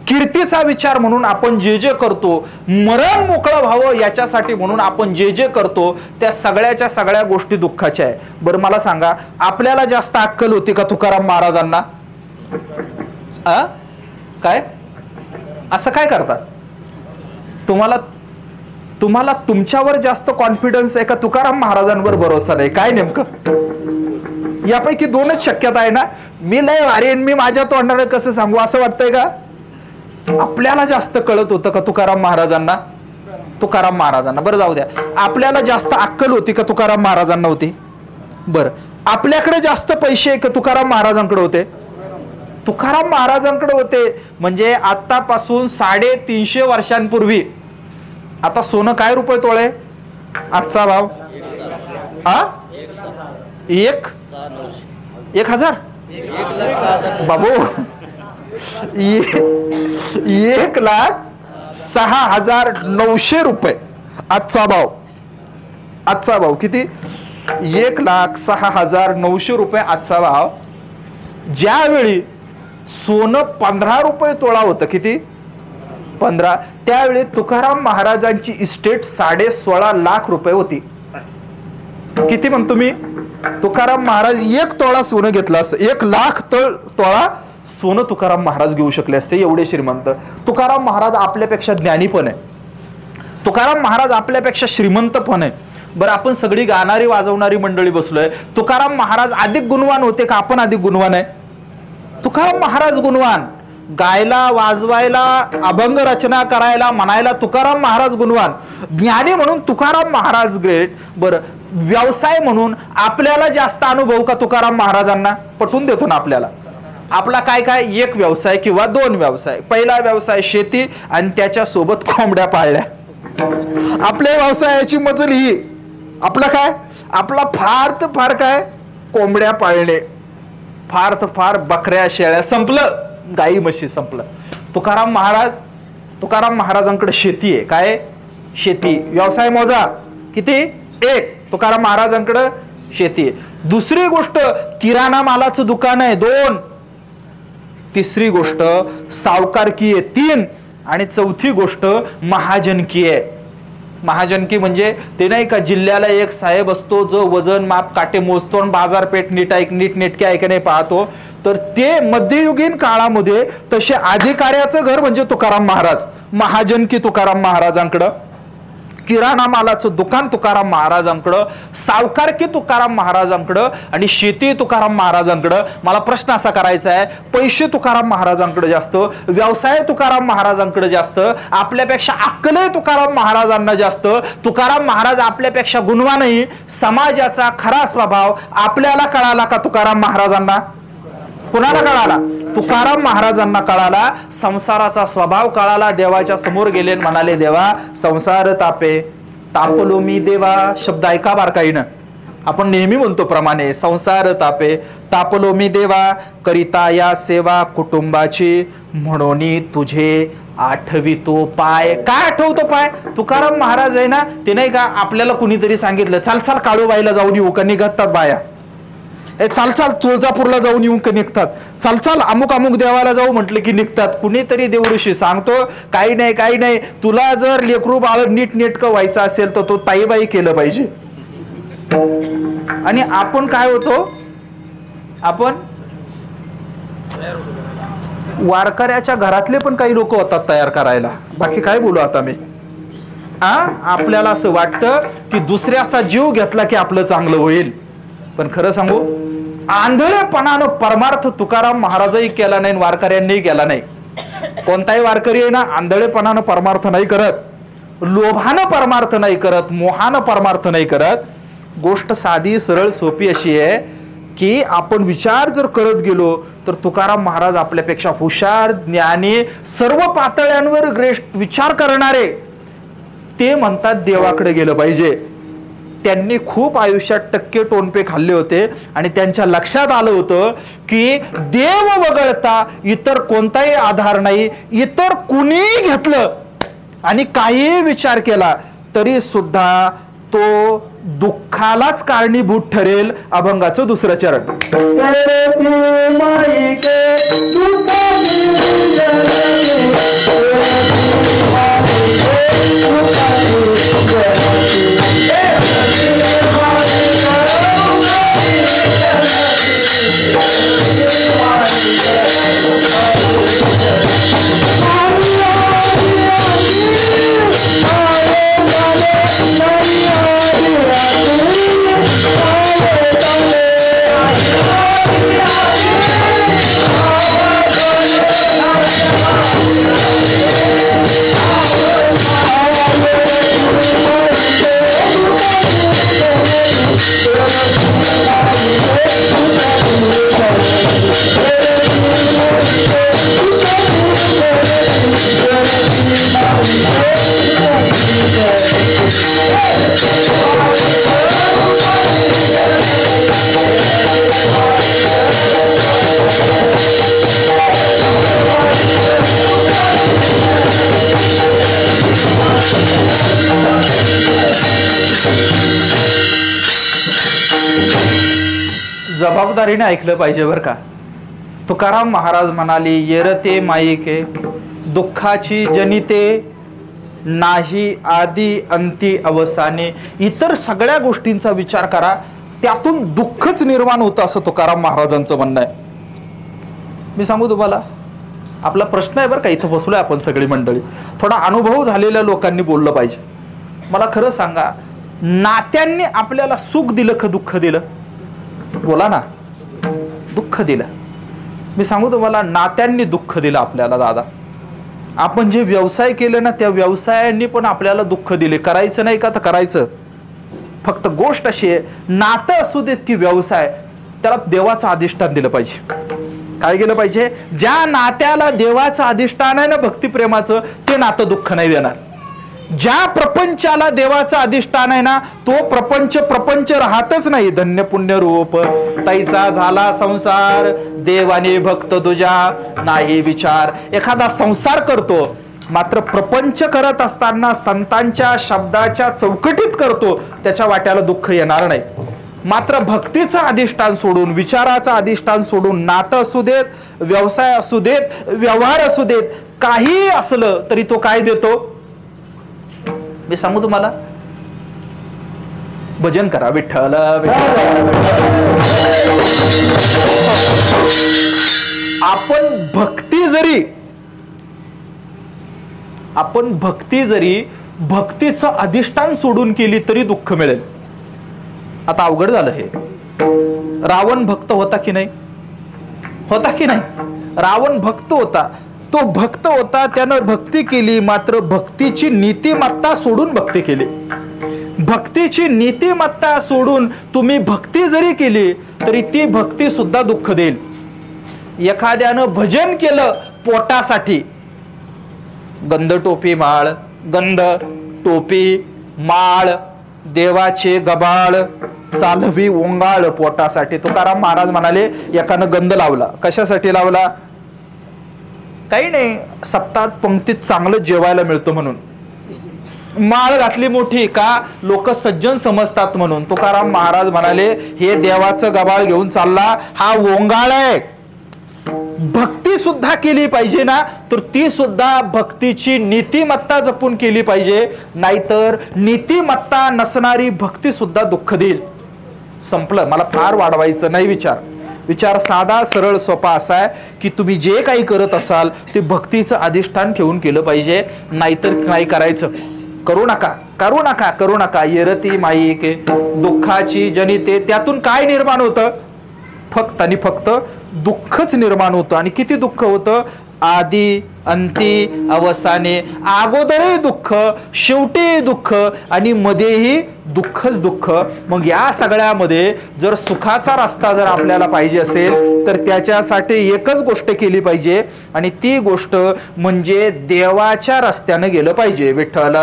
कीर्तीचा विचार म्हणून आपण जे जे करतो, मरण मोकळं व्हावं याच्यासाठी म्हणून आपण जे जे करतो, त्या सगळ्याच्या सगळ्या गोष्टी दुःखाच्या आहे. बरं मला सांगा, आपल्याला जास्त अक्कल होती का तुकाराम महाराजांना? काय असं काय करतात? तुम्हाला तुमच्यावर जास्त कॉन्फिडन्स आहे का तुकाराम महाराजांवर भरोसा नाही? काय नेमकं? यापैकी दोनच शक्यता आहे ना. मी लय वारेन, मी माझ्या तोंडाने कसं सांगू असं वाटतंय का? आपल्याला जास्त कळत होतं का तुकाराम महाराजांना? तुकाराम महाराजांना. बरं जाऊ द्या, आपल्याला जास्त अक्कल होती का तुकाराम महाराजांना होती? बरं, आपल्याकडे जास्त पैसे का तुकाराम महाराजांकडे होते? तुकाराम महाराजांकडे होते. म्हणजे आतापासून 350 वर्षांपूर्वी आता सोनं काय रुपये तोळे? आजचा भाव 1,000 बाबू, 1,06,900 रुपये आजचा भाव. आजचा भाव किती? 1,06,900 रुपये आजचा भाव. ज्यावेळी सोनं 15 रुपये तोळा होतं, किती? 15. त्यावेळी तुकाराम महाराजांची इस्टेट 16.5 लाख रुपये होती. किती म्हणतो मी? तुकाराम महाराज 1 तोळा सोनं घेतलं असं, 1 लाख तोळा सोनं तुकाराम महाराज घेऊ शकले असते, एवढे श्रीमंत. तुकाराम महाराज आपल्यापेक्षा ज्ञानी पण आहे. तुकाराम महाराज आपल्यापेक्षा श्रीमंत पण आहे. बरं, आपण सगळी गाणारी वाजवणारी मंडळी बसलोय, तुकाराम महाराज अधिक गुणवान होते का आपण अधिक गुणवान आहे? तुकाराम महाराज गुणवान, गायला वाजवायला अभंग रचना करायला म्हणायला तुकाराम महाराज गुणवान, ज्ञानी म्हणून तुकाराम महाराज ग्रेट. बरं, व्यवसाय म्हणून आपल्याला जास्त अनुभव का तुकाराम महाराजांना? पटवून देतो ना आपल्याला. आपला काय काय, एक व्यवसाय किंवा दोन व्यवसाय. पहिला व्यवसाय शेती आणि त्याच्या सोबत कोंबड्या पाळल्या. आपल्या व्यवसायाची मजल ही. आपला काय, आपला फार तर फार काय, कोंबड्या पाळणे, फार तर फार बकऱ्या शेळ्या, संपलं. गाई म्हशी संपलं. तुकाराम महाराजांकडे शेती आहे. काय शेती, व्यवसाय मोजा किती, एक. तुकाराम महाराजांकडे शेती आहे. दुसरी गोष्ट किराणा मालाचं दुकान आहे, 2. तिसरी गोष्ट सावकारकी आहे, 3. आणि चौथी गोष्ट महाजनकी आहे. महाजनकी म्हणजे ते नाही का, जिल्ह्याला एक साहेब असतो जो वजन माप काटे मोजतो आणि बाजारपेठ नीटनेटके आहे का नाही पाहतो. तर ते मध्ययुगीन काळामध्ये तसे अधिकाऱ्याचं घर म्हणजे तुकाराम महाराज. महाजनकी तुकाराम महाराजांकडं, किराणा मालाचं दुकान तुकाराम महाराजांकडं, सावकारकी तुकाराम महाराजांकडं आणि शेती तुकाराम महाराजांकडं. मला प्रश्न असा करायचा आहे, पैसे तुकाराम महाराजांकडे जास्त, व्यवसाय तुकाराम महाराजांकडे जास्त, आपल्यापेक्षा अक्कलही तुकाराम महाराजांना जास्त. तुकाराम महाराज आपल्यापेक्षा गुणवानही. समाजाचा खरा स्वभाव आपल्याला कळाला का तुकाराम महाराजांना? कुणाला कळाला? तुकाराम महाराजांना कळाला. संसाराचा स्वभाव कळाला. देवाच्या समोर गेले म्हणाले, देवा संसार तापे, तापलो मी देवा. शब्द ऐका बारकाईनं, आपण नेहमी म्हणतो प्रमाणे, संसार तापे तापलो मी देवा, करिता या सेवा कुटुंबाची, म्हणून तुझे आठवितो पाय. काय आठवतो पाय? तुकाराम महाराज आहे ना, ते नाही का आपल्याला कुणीतरी सांगितलं, चाल चाल काळूबाईला जाऊन येऊ का, निघतात बाया. चाल चाल तुळजापूरला जाऊन येऊन का निघतात, चाल चाल अमुक अमुक देवाला जाऊ म्हटलं की निघतात. कुणीतरी देवऋषी सांगतो, काही नाही, तुला जर लेकरू बाळ नीट नेटकं व्हायचं असेल तर तो ताईबाई केलं पाहिजे. आणि आपण काय होतो, आपण वारकऱ्याच्या घरातले पण काही लोक होतात तयार करायला. बाकी काय बोलू आता मी. आपल्याला असं वाटतं की दुसऱ्याचा जीव घेतला की आपलं चांगलं होईल. पण खरं सांगू, आंधळेपणानं परमार्थ तुकाराम महाराजही केला नाही, वारकऱ्यांनीही केला नाही. कोणताही वारकरी आहे ना, आंधळेपणानं परमार्थ नाही करत, लोभानं परमार्थ नाही करत, मोहानं परमार्थ नाही करत. गोष्ट साधी सरळ सोपी अशी आहे की आपण विचार जर करत गेलो तर तुकाराम महाराज आपल्यापेक्षा हुशार, ज्ञानी, सर्व पातळ्यांवर ग्रेस्ट विचार करणारे. ते म्हणतात देवाकडे गेलं पाहिजे. त्यांनी खूप आयुष्यात टक्के टोनपे खाल्ले होते आणि त्यांच्या लक्षात आलं होतं की देव वगळता इतर कोणताही आधार नाही. इतर कुणी घेतलं आणि काही विचार केला तरी सुद्धा तो दुःखालाच कारणीभूत ठरेल. अभंगाचं दुसरं चरण. जबाबदारीने ऐकलं पाहिजे बरं का. तुकाराम महाराज म्हणाले, येरते माईके दुःखाची जनिते, नाही आदी अंती अवसाने. इतर सगळ्या गोष्टींचा विचार करा, त्यातून दुःखच निर्माण होतं असं तुकाराम महाराजांचं म्हणणं आहे. मी सांगू तुम्हाला, आपला प्रश्न आहे बरं का, इथं बसलोय आपण सगळी मंडळी, थोडा अनुभव झालेल्या लोकांनी बोललं पाहिजे. मला खरं सांगा, नात्यांनी आपल्याला सुख दिलं का दुःख दिलं? बोला ना. दुःख दिलं. मी सांगू तुम्हाला, नात्यांनी दुःख दिलं आपल्याला दादा. आपण जे व्यवसाय केले ना, त्या व्यवसायांनी पण आपल्याला दुःख दिले. करायचं नाही का तर करायचं. फक्त गोष्ट अशी आहे, नातं असू देत की व्यवसाय, त्याला देवाचं अधिष्ठान दिलं पाहिजे. काय केलं पाहिजे? ज्या नात्याला देवाचं अधिष्ठान आहे ना, भक्तिप्रेमाचं, ते नातं दुःख नाही देणार. ज्या प्रपंचाला देवाचं अधिष्ठान आहे ना, तो प्रपंच राहतच नाही. धन्य पुण्य रूप तैसा झाला संसार, देवाने भक्त तुझ्या नाही विचार. एखादा संसार करतो, मात्र प्रपंच करत असताना संतांच्या शब्दाच्या चौकटीत करतो, त्याच्या वाट्याला दुःख येणार नाही. मात्र भक्तीचं अधिष्ठान सोडून, विचाराचं अधिष्ठान सोडून, नातं असू देत, व्यवसाय असू देत, व्यवहार असू देत, काही असलं तरी तो काय देतो? मी सांगू तुम्हाला, भजन करा विठ्ठल. आपण भक्ती जरी भक्तीचं अधिष्ठान सोडून केली तरी दुःख मिळेल. आता अवघड झालं हे. रावण भक्त होता की नाही? होता की नाही? रावण भक्त होता. तो भक्त होता, त्यानं भक्ती केली, मात्र भक्तीची नीतिमत्ता सोडून भक्ती केली. भक्तीची नीतिमत्ता सोडून तुम्ही भक्ती जरी केली तरी ती भक्ती सुद्धा दुःख देईल. एखाद्यानं भजन केलं पोटासाठी, गंध टोपी माळ, गंध टोपी माळ, देवाचे गबाळ चालवी ओंगाळ पोटासाठी. तुकाराम महाराज म्हणाले, एकानं गंध लावला. कशासाठी लावला? काही नाही, सप्ताहात पंक्तीत चांगलं जेवायला मिळतं म्हणून. माळ घातली मोठी का? लोक सज्जन समजतात म्हणून. तुकाराम महाराज म्हणाले, हे देवाचं गबाळ घेऊन चालला, हा ओंगाळ आहे. भक्ती सुद्धा केली पाहिजे ना, तर ती सुद्धा भक्तीची नीतिमत्ता जपून केली पाहिजे. नाहीतर नीतिमत्ता नसणारी भक्ती सुद्धा दुःख देईल. संपलं. मला फार वाढवायचं नाही विचार साधा सरळ सोपा असा आहे की तुम्ही जे काही करत असाल ते भक्तीचं अधिष्ठान ठेवून केलं पाहिजे. नाहीतर नाही करायचं. करू नका. येरती माईके दुःखाची जनिते. त्यातून काय निर्माण होतं? फक्त आणि फक्त दुःखच निर्माण होतं. आणि किती दुःख होतं? आदी अंती अवसाने. अगोदरही दुःख, शेवटी दुःख, आणि मध्येही दुःखच दुःख. मग या सगळ्यामध्ये जर सुखाचा रस्ता जर आपल्याला पाहिजे असेल तर त्याच्यासाठी एकच गोष्ट केली पाहिजे, आणि ती गोष्ट म्हणजे देवाच्या रस्त्याने गेलं पाहिजे. विठ्ठल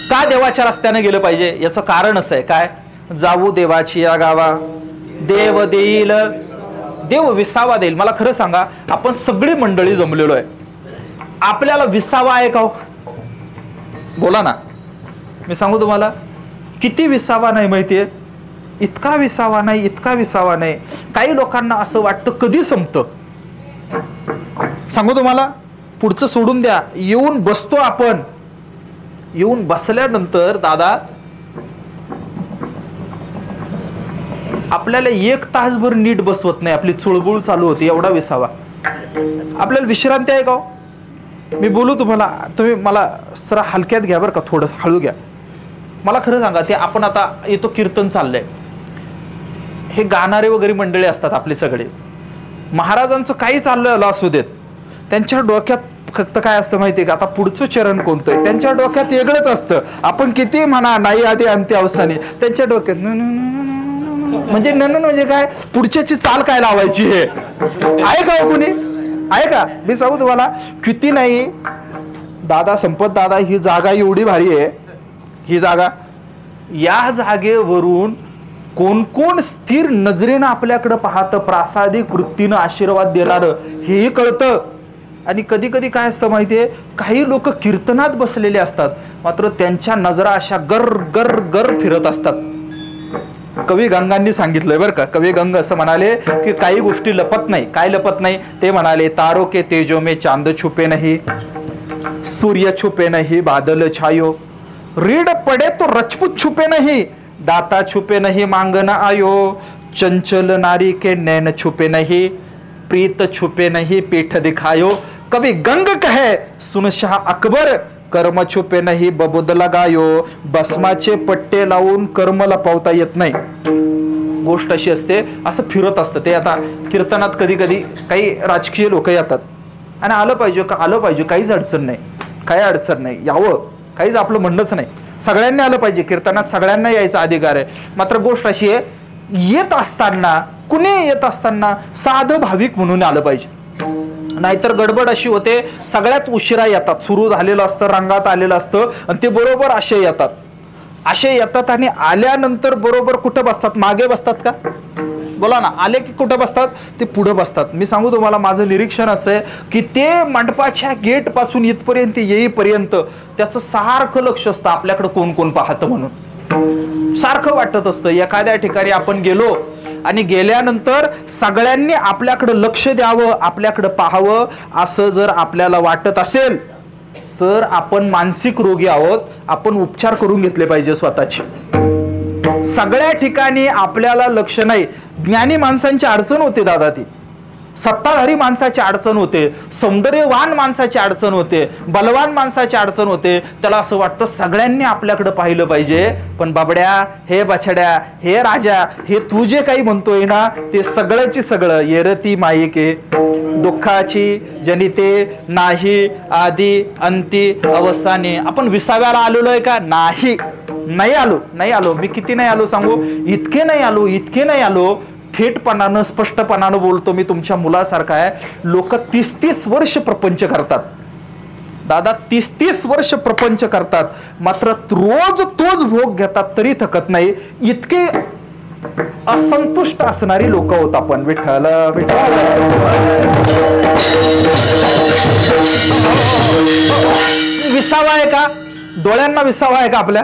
का देवाच्या रस्त्याने गेलं पाहिजे? याचं कारण असं आहे. काय? जाऊ देवाची या गावा, देव देईल, देव विसावा देईल. मला खरं सांगा, आपण सगळी मंडळी जमलेलो आहे, आपल्याला विसावा आहे का? बोला ना. मी सांगू तुम्हाला, किती विसावा नाही माहितीये? इतका विसावा नाही. काही लोकांना असं वाटतं कधी संपतं. सांगू तुम्हाला, पुढचं सोडून द्या. येऊन बसतो आपण. येऊन बसल्यानंतर दादा आपल्याला 1 तासभर नीट बसवत नाही, आपली चुळबुळ चालू होती. एवढा विसावा. आपल्याला विश्रांती आहे का? मी बोलू तुम्हाला, तुम्ही मला जरा हलक्यात घ्या बरं का, थोडं हळू घ्या. मला खरं सांगा, ते आपण आता येतो कीर्तन चाललंय, हे गाणारे वगैरे मंडळी असतात आपले सगळे. महाराजांचं काही चाललं असू देत, त्यांच्या डोक्यात फक्त काय असतं माहितीये का? आता पुढचं चरण कोणतं आहे त्यांच्या डोक्यात वेगळंच असतं. आपण किती म्हणा नाही आधी अंत्य अवसानी, त्यांच्या डोक्यात म्हणजे काय? पुढच्याची चाल काय लावायची हे आहे का? कुणी आहे का? मी सांगू तुम्हाला, किती नाही दादा, संपत दादा, ही जागा एवढी भारी आहे. ही जागा, या जागेवरून कोण कोण स्थिर नजरेनं आपल्याकडे पाहतं, प्रासादिक वृत्तीनं आशीर्वाद देणारं हेही कळतं. आणि कधी कधी काय असतं माहितीये, काही लोक कीर्तनात बसलेले असतात, मात्र त्यांच्या नजरा अशा गर गर गर फिरत असतात. कवी गंगांनी सांगितलंय बरं का. कवी गंग असं म्हणाले की काही गोष्टी लपत नाही. काय लपत नाही? ते म्हणाले, तारो के तेजो में चांद छुपे नहीं, सूर्य छुपे नहीं बादल छायो, रीड पडे तो रजपूत छुपे नहीं, दाता छुपे नहीं मांगना आयो, चंचल नारी के नैन छुपे नहीं, प्रीत छुपे नहीं पीठ दिखायो, कभी गंग कहे सुन शाह अकबर, कर्म छुपे नाही बबुद लगायो. भस्माचे पट्टे लावून कर्म लपवता येत नाही. गोष्ट अशी असते, असं फिरत असतं ते. आता कीर्तनात कधी कधी काही राजकीय लोक येतात आणि आलं पाहिजे का, आलं पाहिजे, काहीच अडचण नाही, काही अडचण नाही, यावं, काहीच आपलं म्हणणंच नाही. सगळ्यांनी आलं पाहिजे कीर्तनात, सगळ्यांना यायचा अधिकार आहे. मात्र गोष्ट अशी आहे, येत असताना, कुणी येत असताना साधं भाविक म्हणून आलं पाहिजे. नाहीतर गडबड अशी होते, सगळ्यात उशिरा येतात, सुरू झालेलं असतं, रंगात आलेलं असतं आणि ते बरोबर असे येतात आणि आल्यानंतर बरोबर कुठं बसतात, मागे बसतात का, बोला ना, आले की कुठं बसतात, ते पुढे बसतात. मी सांगू तुम्हाला, माझं निरीक्षण असं आहे की ते मंडपाच्या गेट पासून इथपर्यंत येईपर्यंत त्याचं सारखं लक्ष असतं आपल्याकडे कोण कोण पाहतं म्हणून. सारखं वाटत असतं एखाद्या ठिकाणी आपण गेलो आणि गेल्यानंतर सगळ्यांनी आपल्याकडे लक्ष द्यावं, आपल्याकडे पाहावं, असं जर आपल्याला वाटत असेल तर आपण मानसिक रोगी आहोत. आपण उपचार करून घेतले पाहिजे स्वतःचे. सगळ्या ठिकाणी आपल्याला लक्ष नाही. ज्ञानी माणसांची अडचण होते दादा, ती सत्ताधारी माणसाची अडचण होते, सौंदर्यवान माणसाची अडचण होते, बलवान माणसाची अडचण होते. त्याला असं वाटतं सगळ्यांनी आपल्याकडे पाहिलं पाहिजे. पण बाबड्या, हे बछड्या, हे राजा, हे तू जे काही म्हणतोय ना, ते सगळंची सगळं येरती मायिके, दुःखाची जनिते नाही आदी अंती अवसानी. आपण विसाव्याला आलेलो आहे का? नाही आलो. मी किती नाही आलो सांगू? इतके नाही आलो. थेटपणानं, स्पष्टपणानं बोलतो मी, तुमच्या मुलासारखा आहे. लोक 30-30 वर्ष प्रपंच करतात दादा, 30-30 वर्ष प्रपंच करतात, मात्र रोज तोच भोग घेतात तरी थकत नाही. इतके असंतुष्ट असणारी लोक होत आपण. विठ्ठल विठ्ठल. विसावा आहे का? डोळ्यांना विसावा आहे का? आपल्या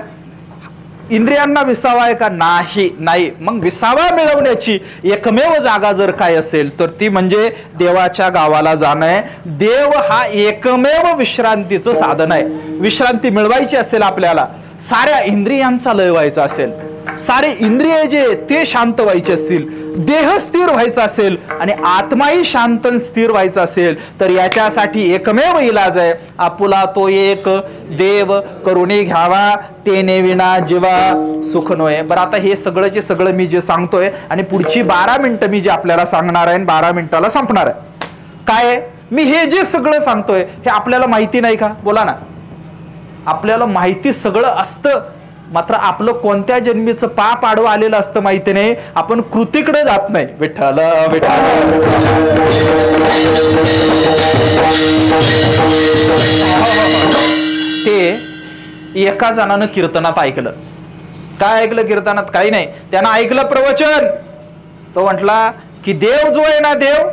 इंद्रियांना विसावा आहे का? नाही. मग विसावा मिळवण्याची एकमेव जागा जर काय असेल तर ती म्हणजे देवाच्या गावाला जाणं आहे. देव हा एकमेव विश्रांतीचं साधन आहे. विश्रांती मिळवायची असेल आपल्याला, साऱ्या इंद्रियांचा लय व्हायचा असेल, सारे इंद्रिय जे ते शांत व्हायचे असतील, देह स्थिर व्हायचा असेल आणि आत्माही शांत स्थिर व्हायचा असेल, तर याच्यासाठी एकमेव इलाज आहे, आपुला तो एक देव करुणी घ्यावा, तेने विना जीवा सुख नोय. बरं, आता हे सगळंचे सगळं मी जे सांगतोय आणि पुढची 12 मिनिटं मी जे आपल्याला सांगणार आहे, 12 मिनिटाला संपणार आहे. काय मी हे जे सगळं सांगतोय हे आपल्याला माहिती नाही का? बोला ना. आपल्याला माहिती सगळं असतं, मात्र आपलं कोणत्या जन्मीचं पाप आडवं आलेलं असतं माहिती नाही. आपण कृतीकडे जात नाही. विठ्ठल विठ्ठल. ते एका जणानं कीर्तनात ऐकलं. काय ऐकलं कीर्तनात? काही नाही, त्यानं ऐकलं प्रवचन. तो म्हटला की देव जो आहे ना, देव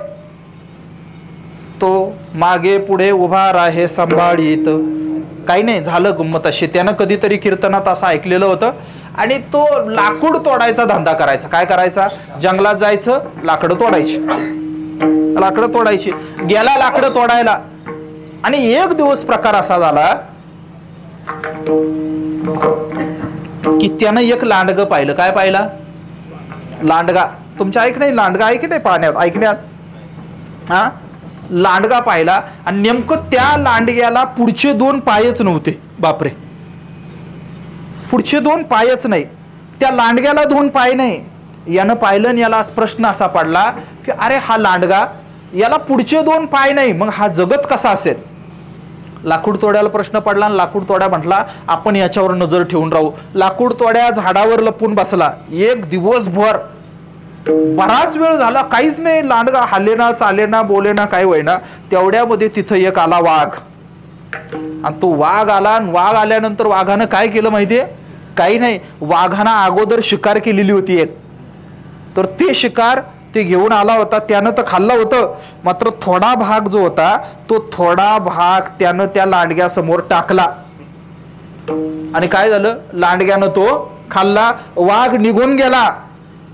तो मागे पुढे उभा राहे सांभाळीत. काही नाही झालं गंमत अशी. त्यानं कधीतरी कीर्तनात असं ऐकलेलं होतं आणि तो लाकूड तोडायचा धंदा करायचा. काय करायचा? जंगलात जायचं, लाकडं तोडायची. गेला लाकडं तोडायला आणि एक दिवस प्रकार असा झाला की त्यानं एक लांडगं पाहिलं. काय पाहिला? लांडगा. तुमच्या लांडगा ऐकण्यात हा लांडगा पाहिला आणि नेमकं त्या लांडग्याला पुढचे 2 पायच नव्हते. बापरे, पुढचे 2 पायच नाही. त्या लांडग्याला 2 पाय नाही. यानं पाहिलं आणि याला प्रश्न असा पडला की अरे, हा लांडगा, याला पुढचे 2 पाय नाही, मग हा जगत कसा असेल? लाकूड तोड्याला प्रश्न पडला आणि लाकूड तोड्या म्हटला आपण याच्यावर नजर ठेवून राहू. लाकूड तोड्या झाडावर लपून बसला. एक दिवसभर, बराच वेळ झाला, काहीच नाही. लांडगा हालेना, चालेना, बोलेना, काय होईना. तेवढ्यामध्ये तिथं एक आला वाघ. आणि तो वाघ आला आणि वाघ आल्यानंतर वाघानं काय केलं माहितीये? काही नाही, वाघानं अगोदर शिकार केलेली होती एक, तर ते शिकार ते घेऊन आला होता. त्यानं तर खाल्लं होतं, मात्र थोडा भाग जो होता तो थोडा भाग त्यानं त्या लांडग्यासमोर टाकला आणि काय झालं? लांडग्यानं तो खाल्ला. वाघ निघून गेला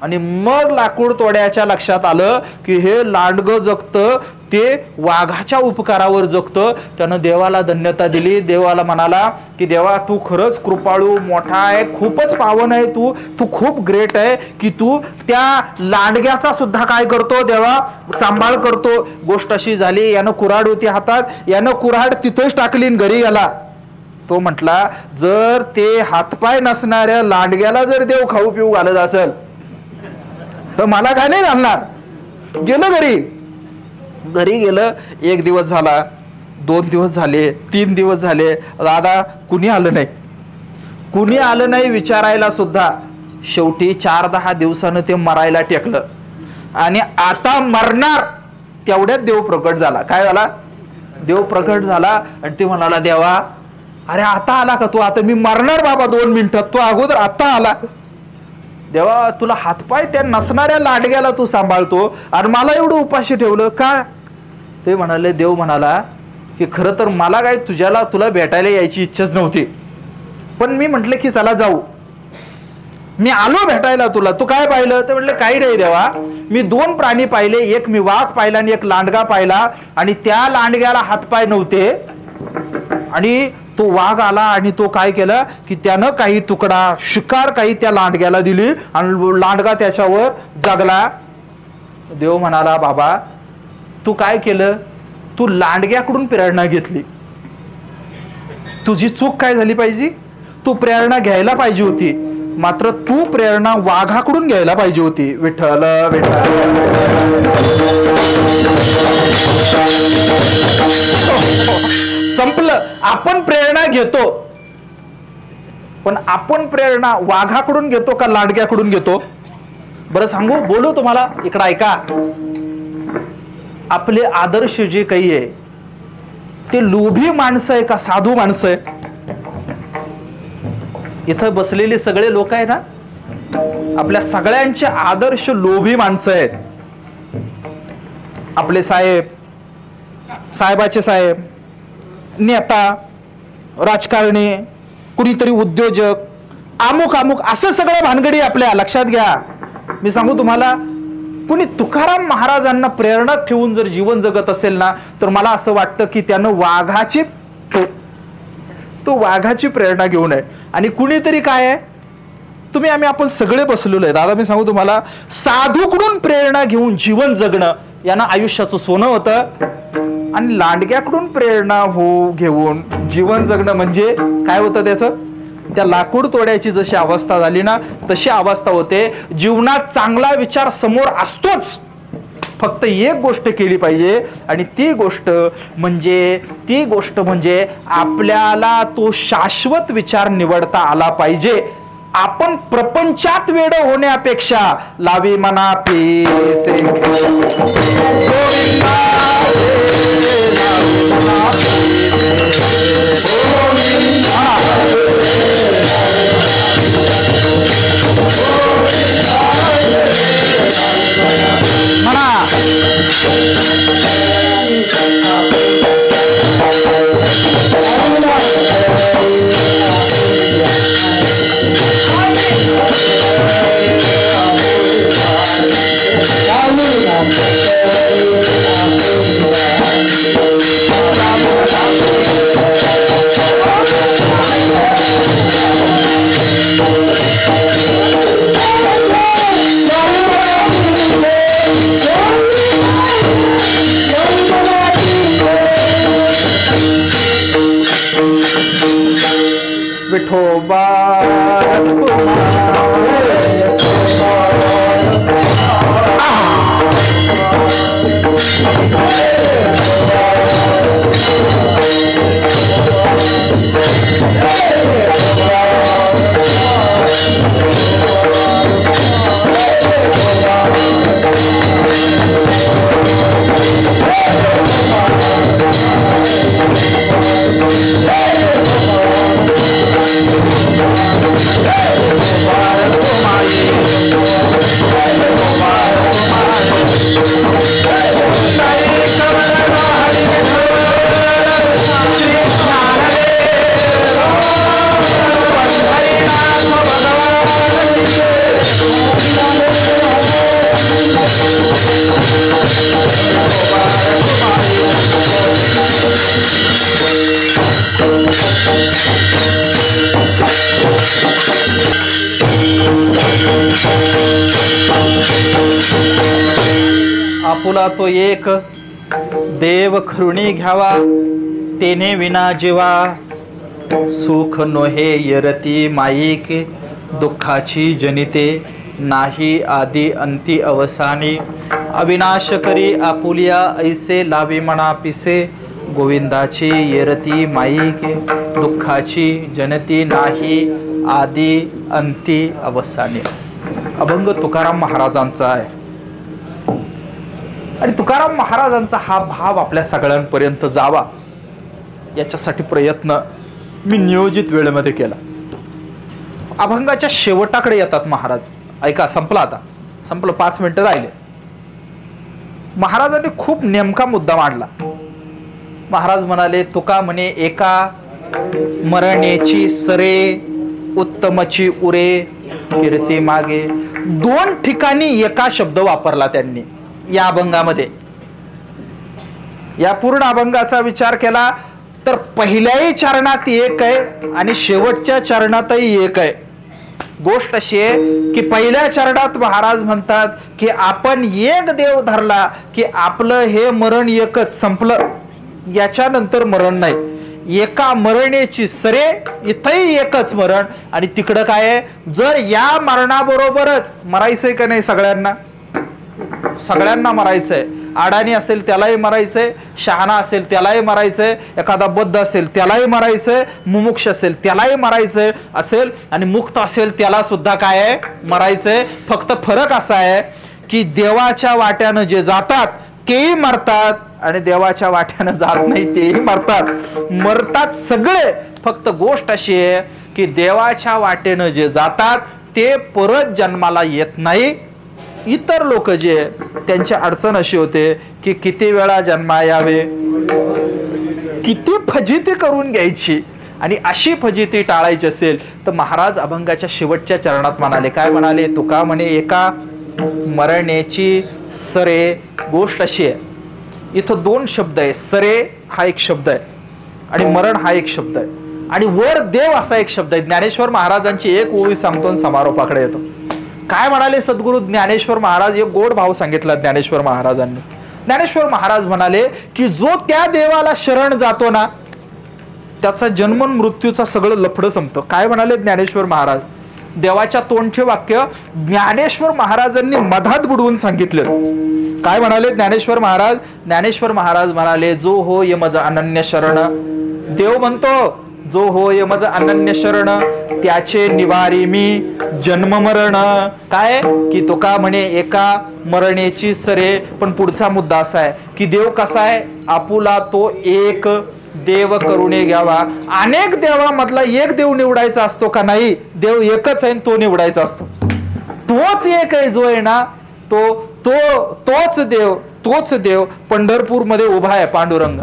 आणि मग लाकूड तोड्याच्या लक्षात आलं की हे लांडगं जगतं ते वाघाच्या उपकारावर जगतं. त्यानं देवाला धन्यता दिली. देवाला म्हणाला की देवा तू खरंच कृपाळू मोठा आहे, खूपच पावन आहे, तू खूप ग्रेट आहे की तू त्या लांडग्याचा सुद्धा काय करतो देवा सांभाळ करतो. गोष्ट अशी झाली, यानं कुऱ्हाड होती हातात, यानं कुऱ्हाड तिथंच टाकली घरी गेला. तो म्हटला जर ते हातपाय नसणाऱ्या लांडग्याला जर देव खाऊ पिऊ घालत असेल तर मला काय नाही घालणार. गेलं घरी गेलं. 1 दिवस झाला, 2 दिवस झाले, 3 दिवस झाले, दादा कुणी आलं नाही विचारायला सुद्धा. शेवटी 4-10 दिवसानं ते मरायला टेकलं आणि आता मरणार तेवढ्यात देव प्रकट झाला. काय झाला? देव प्रकट झाला आणि ते म्हणाला देवा अरे आता आला का तू? आता मी मरणार बाबा 2 मिनिटात, तू अगोदर आता आला. देवा तुला हातपाय त्या नसणाऱ्या लांडग्याला तू सांभाळतो आणि मला एवढं उपाशी ठेवलं का? ते म्हणाले, देव म्हणाला की खरं तर मला काय तुला भेटायला यायची इच्छाच नव्हती, पण मी म्हटलं की चला जाऊ. मी आलो भेटायला तुला. तू काय पाहिलं? ते म्हटलं काही नाही देवा, मी 2 प्राणी पाहिले, एक मी वाघ पाहिला आणि एक लांडगा पाहिला आणि त्या लांडग्याला हातपाय नव्हते आणि तो वाघ आला आणि तो काय केलं की त्यानं काही तुकडा शिकार काही त्या लांडग्याला दिली आणि लांडगा त्याच्यावर जगला. देव म्हणाला बाबा तू काय केलं? तू लांडग्याकडून प्रेरणा घेतली. तुझी चूक काय झाली पाहिजे? तू प्रेरणा घ्यायला पाहिजे होती, मात्र तू प्रेरणा वाघाकडून घ्यायला पाहिजे होती. विठ्ठल संपलं. आपण प्रेरणा घेतो, पण आपण प्रेरणा वाघाकडून घेतो का लांडग्याकडून घेतो? बरं सांगू, बोलू तुम्हाला, इकडं ऐका. आपले आदर्श जे काही आहे ते लोभी माणसं आहे का साधू माणसं आहे? इथं बसलेले सगळे लोक आहे ना, आपल्या सगळ्यांचे आदर्श लोभी माणसं आहेत. आपले साहेबाचे साहेब, नेता, राजकारणी, कुणीतरी उद्योजक, अमुक असं सगळं भानगडी आपल्या लक्षात घ्या. मी सांगू तुम्हाला, कुणी तुकाराम महाराजांना प्रेरणा ठेवून जर जीवन जगत असेल ना, तर मला असं वाटतं की त्यानं वाघाची प्रेरणा घेऊन आहे. आणि कुणीतरी काय आहे, आपण सगळे बसलेलो आहे. दादा मी सांगू तुम्हाला, साधूकडून प्रेरणा घेऊन जीवन जगणं यानं आयुष्याचं सोनं होतं आणि लांडग्याकडून प्रेरणा घेऊन जीवन जगणं म्हणजे काय होतं त्याचं? त्या लाकूड तोड्याची जशी अवस्था झाली ना तशी अवस्था होते. जीवनात चांगला विचार समोर असतोच, फक्त एक गोष्ट केली पाहिजे आणि ती गोष्ट म्हणजे आपल्याला तो शाश्वत विचार निवडता आला पाहिजे. आपण प्रपंचात वेड होण्यापेक्षा लावी मना पेसे विठोबा आपुला तो एक देव करुणी घ्यावा, तेने विना जीवा सुख नोहे येरती माईक, दुःखाची जनिते नाही आदी अंती अवसानी, अविनाश करी आपुलिया ऐसे लावी मना पिसे, गोविंदाची येरती माईक, दुःखाची जनती नाही आदी अंती अवसानी. अभंग तुकाराम महाराजांचा आहे आणि तुकाराम महाराजांचा हा भाव आपल्या सगळ्यांपर्यंत जावा याच्यासाठी प्रयत्न मी नियोजित वेळेमध्ये केला. अभंगाच्या शेवटाकडे येतात महाराज. ऐका, संपला आता, संपलं, 5 मिनिटं राहिले. महाराजांनी खूप नेमका मुद्दा मांडला. महाराज म्हणाले, तुका म्हणे एका मरणेची सरे, उत्तमची उरे कीर्ती मागे. 2 ठिकाणी एका शब्द वापरला त्यांनी या अभंगामध्ये. या पूर्ण अभंगाचा विचार केला तर पहिल्याही चरणात एक आहे आणि शेवटच्या चरणातही एक आहे. गोष्ट अशी आहे की पहिल्या चरणात महाराज म्हणतात की आपण एक देव धरला की आपलं हे मरण एकच, संपलं, याच्यानंतर मरण नाही. एका मरणेची सरे, इथंही एकच मरण आणि तिकडं काय आहे, जर या मरणाबरोबरच मरायचंय का नाही, सगळ्यांना सगळ्यांना मरायचंय. अडाणी असेल त्यालाही मरायचंय, शहाणा असेल त्यालाही मरायचंय, एखादा बद्ध असेल त्यालाही मरायचंय, मुमुक्ष असेल त्यालाही मरायचंय असेल आणि मुक्त असेल त्याला सुद्धा काय आहे, मरायचंय. फक्त फरक असा आहे की देवाच्या वाट्यानं जे जातात तेही मरतात आणि देवाच्या वाट्यानं जात नाही तेही मरतात. मरतात सगळे. फक्त गोष्ट अशी आहे की देवाच्या वाटेनं जे जातात ते परत जन्माला येत नाही. इतर लोक जे त्यांची अडचण अशी होते की किती वेळा जन्मा यावे, किती फजिती करून घ्यायची, आणि अशी फजिती टाळायची असेल तर महाराज अभंगाच्या शेवटच्या चरणात म्हणाले, काय म्हणाले, तुका म्हणे एका मरणेची सरे. गोष्ट अशी आहे, इथं 2 शब्द आहे. सरे हा एक शब्द आहे आणि मरण हा एक शब्द आहे आणि वर देव असा एक शब्द आहे. ज्ञानेश्वर महाराजांची एक ओळी सांगतो समारोपाकडे येतो. काय म्हणाले सद्गुरु ज्ञानेश्वर महाराज, एक गोड भाव सांगितला ज्ञानेश्वर महाराजांनी. ज्ञानेश्वर महाराज म्हणाले की जो त्या देवाला शरण जातो ना त्याचा जन्म मृत्यूचा सगळं लफडं संपतं. काय म्हणाले ज्ञानेश्वर महाराज, देवाच्या तोंडचे वाक्य ज्ञानेश्वर महाराजांनी मधात बुडवून सांगितलं. काय म्हणाले ज्ञानेश्वर महाराज, ज्ञानेश्वर महाराज म्हणाले, जो हो ये मज अनन्य शरण. देव म्हणतो जो हो ये मज अनन्य शरण, त्याचे निवारी मी जन्म मरण. काय की तुका म्हणे एका मरणेची सरे. पण पुढचा मुद्दा असा आहे की देव कसा आहे, आपुला तो एक देव करुणे घ्यावा. अनेक देवामधला एक देव निवडायचा असतो का, नाही, देव एकच आहे तो निवडायचा असतो. तोच एक आहे जो आहे ना तोच देव पंढरपूर मध्ये उभा आहे पांडुरंग,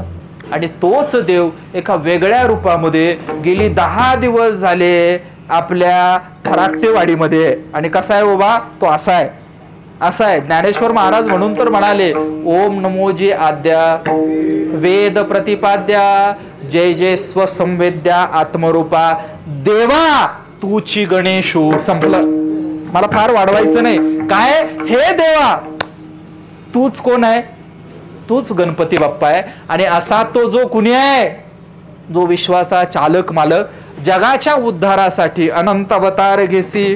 आणि तोच देव एका वेगळ्या रूपामध्ये गेली 10 दिवस झाले आपल्या फराकटेवाडीमध्ये. आणि कसा आहे उभा, तो असा आहे. ज्ञानेश्वर महाराज म्हणून तर म्हणाले, ओम नमो जी आद्या वेद प्रतिपाद्या, जय जय स्वसंवेद्या आत्मरूपा, देवा तूची गणेशू. संपलं, मला फार वाढवायचं नाही. काय, हे देवा तूच कोण आहे, तूच गणपती बाप्पा आहे. आणि असा तो जो कुणी आहे, जो विश्वाचा चालक मालक, जगाच्या उद्धारासाठी अनंत अवतार घेसी,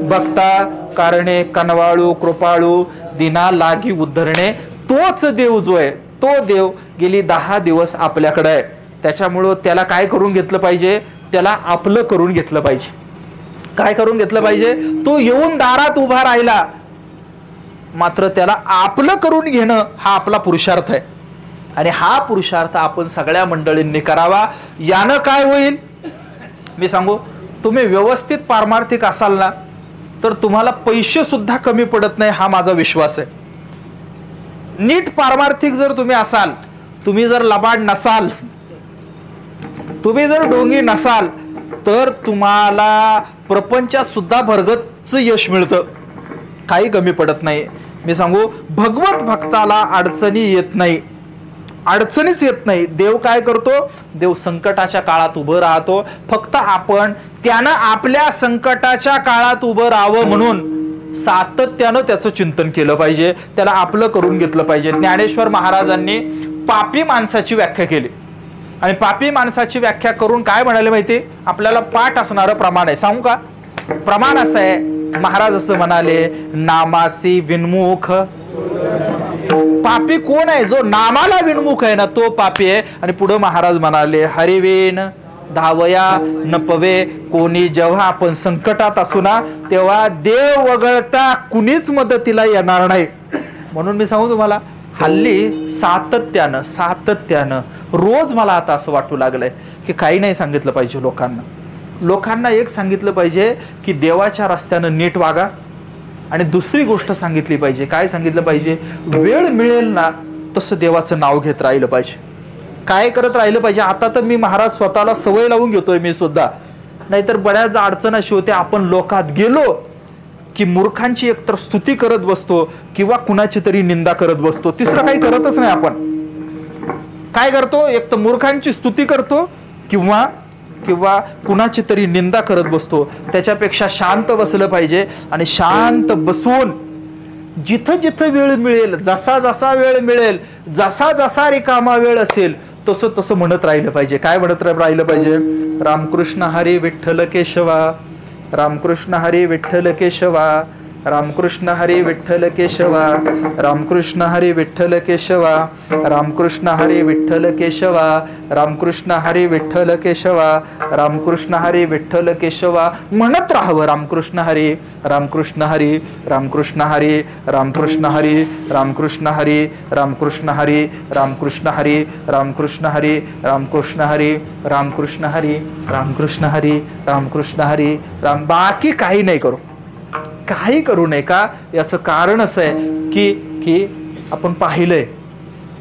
भक्ता कारणे कनवाळू कृपाळू, दिना लागी उद्धरणे, तोच देव जो आहे, तो देव गेली 10 दिवस आपल्याकडे आहे. त्याच्यामुळं त्याला काय करून घेतलं पाहिजे, त्याला आपलं करून घेतलं पाहिजे. काय करून घेतलं पाहिजे, तो येऊन दारात उभा राहिला, मात्र त्याला आपलं करून घेणं हा आपला पुरुषार्थ आहे. आणि हा पुरुषार्थ आपण सगळ्या मंडळींनी करावा. यानं काय होईल मी सांगू, तुम्ही व्यवस्थित पारमार्थिक असाल ना तर तुम्हाला पैसे सुद्धा कमी पडत नाही, हा माझा विश्वास आहे. नीट पारमार्थिक जर तुम्ही असाल, तुम्ही जर लबाड नसाल, तुम्ही जर डोंगी नसाल, तर तुम्हाला प्रपंचात सुद्धा भरगच्च यश मिळतं, काही कमी पडत नाही. मी सांगू, भगवत भक्ताला अडचणी येत नाही, अडचणीच येत नाही. देव काय करतो, देव संकटाच्या काळात उभं राहतो. फक्त आपण त्यानं आपल्या संकटाच्या काळात उभं राहावं म्हणून सातत्यानं त्याचं चिंतन केलं पाहिजे, त्याला आपलं करून घेतलं पाहिजे. ज्ञानेश्वर महाराजांनी पापी माणसाची व्याख्या केली आणि पापी माणसाची व्याख्या करून काय म्हणाले माहिती, आपल्याला पाठ असणारं प्रमाण आहे. सांगू का? प्रमाण असं आहे, महाराज असं म्हणाले, नामासी विनमुख. पापी कोण आहे? जो नामाला विनमुख आहे ना तो पापी आहे. आणि पुढे महाराज म्हणाले, हरिवेन धावया न पवे. कोणी जेव्हा आपण संकटात असू ना तेव्हा देव वगळता कुणीच मदतीला येणार नाही. म्हणून मी सांगू तुम्हाला, हल्ली सातत्यानं रोज मला आता असं वाटू लागलंय की काही नाही सांगितलं पाहिजे लोकांना एक सांगितलं पाहिजे की देवाच्या रस्त्यानं नीट वागा. आणि दुसरी गोष्ट सांगितली पाहिजे, काय सांगितलं पाहिजे, वेळ मिळेल ना तसं देवाचं नाव घेत राहिलं पाहिजे. काय करत राहिलं पाहिजे. आता तर मी महाराज स्वतःला सवय लावून घेतोय मी सुद्धा, नाहीतर बऱ्याच अडचण अशी होते, आपण लोकात गेलो की मूर्खांची एकतर स्तुती करत बसतो किंवा कुणाची तरी निंदा करत बसतो. तिसरं काही करतच नाही. आपण काय करतो, एक तर मूर्खांची स्तुती करतो किंवा कुणाची तरी निंदा करत बसतो. त्याच्यापेक्षा शांत बसलं पाहिजे आणि शांत बसून जिथं जिथं वेळ मिळेल, जसा वेळ मिळेल, जसा रिकामा वेळ असेल तसं म्हणत राहिलं पाहिजे. काय म्हणत राहिलं पाहिजे, रामकृष्ण हरी विठ्ठल केशवा, रामकृष्ण हरी विठ्ठल केशवा, रामकृष्ण हरी विठ्ठल केशवा, रामकृष्ण हरी विठ्ठल केशवा, रामकृष्ण हरी विठ्ठल केशवा, रामकृष्ण हरी विठ्ठल केशवा, रामकृष्ण हरी विठ्ठल केशवा म्हणत राहावं. रामकृष्ण हरी, रामकृष्ण हरी, रामकृष्ण हरी, रामकृष्ण हरी, रामकृष्ण हरी, रामकृष्ण हरी, रामकृष्ण हरी, रामकृष्ण हरी, रामकृष्ण हरी, रामकृष्ण हरी, रामकृष्ण हरी, रामकृष्ण हरी, बाकी काही नाही करू नये. का? याचं कारण असं आहे की आपण पाहिलंय,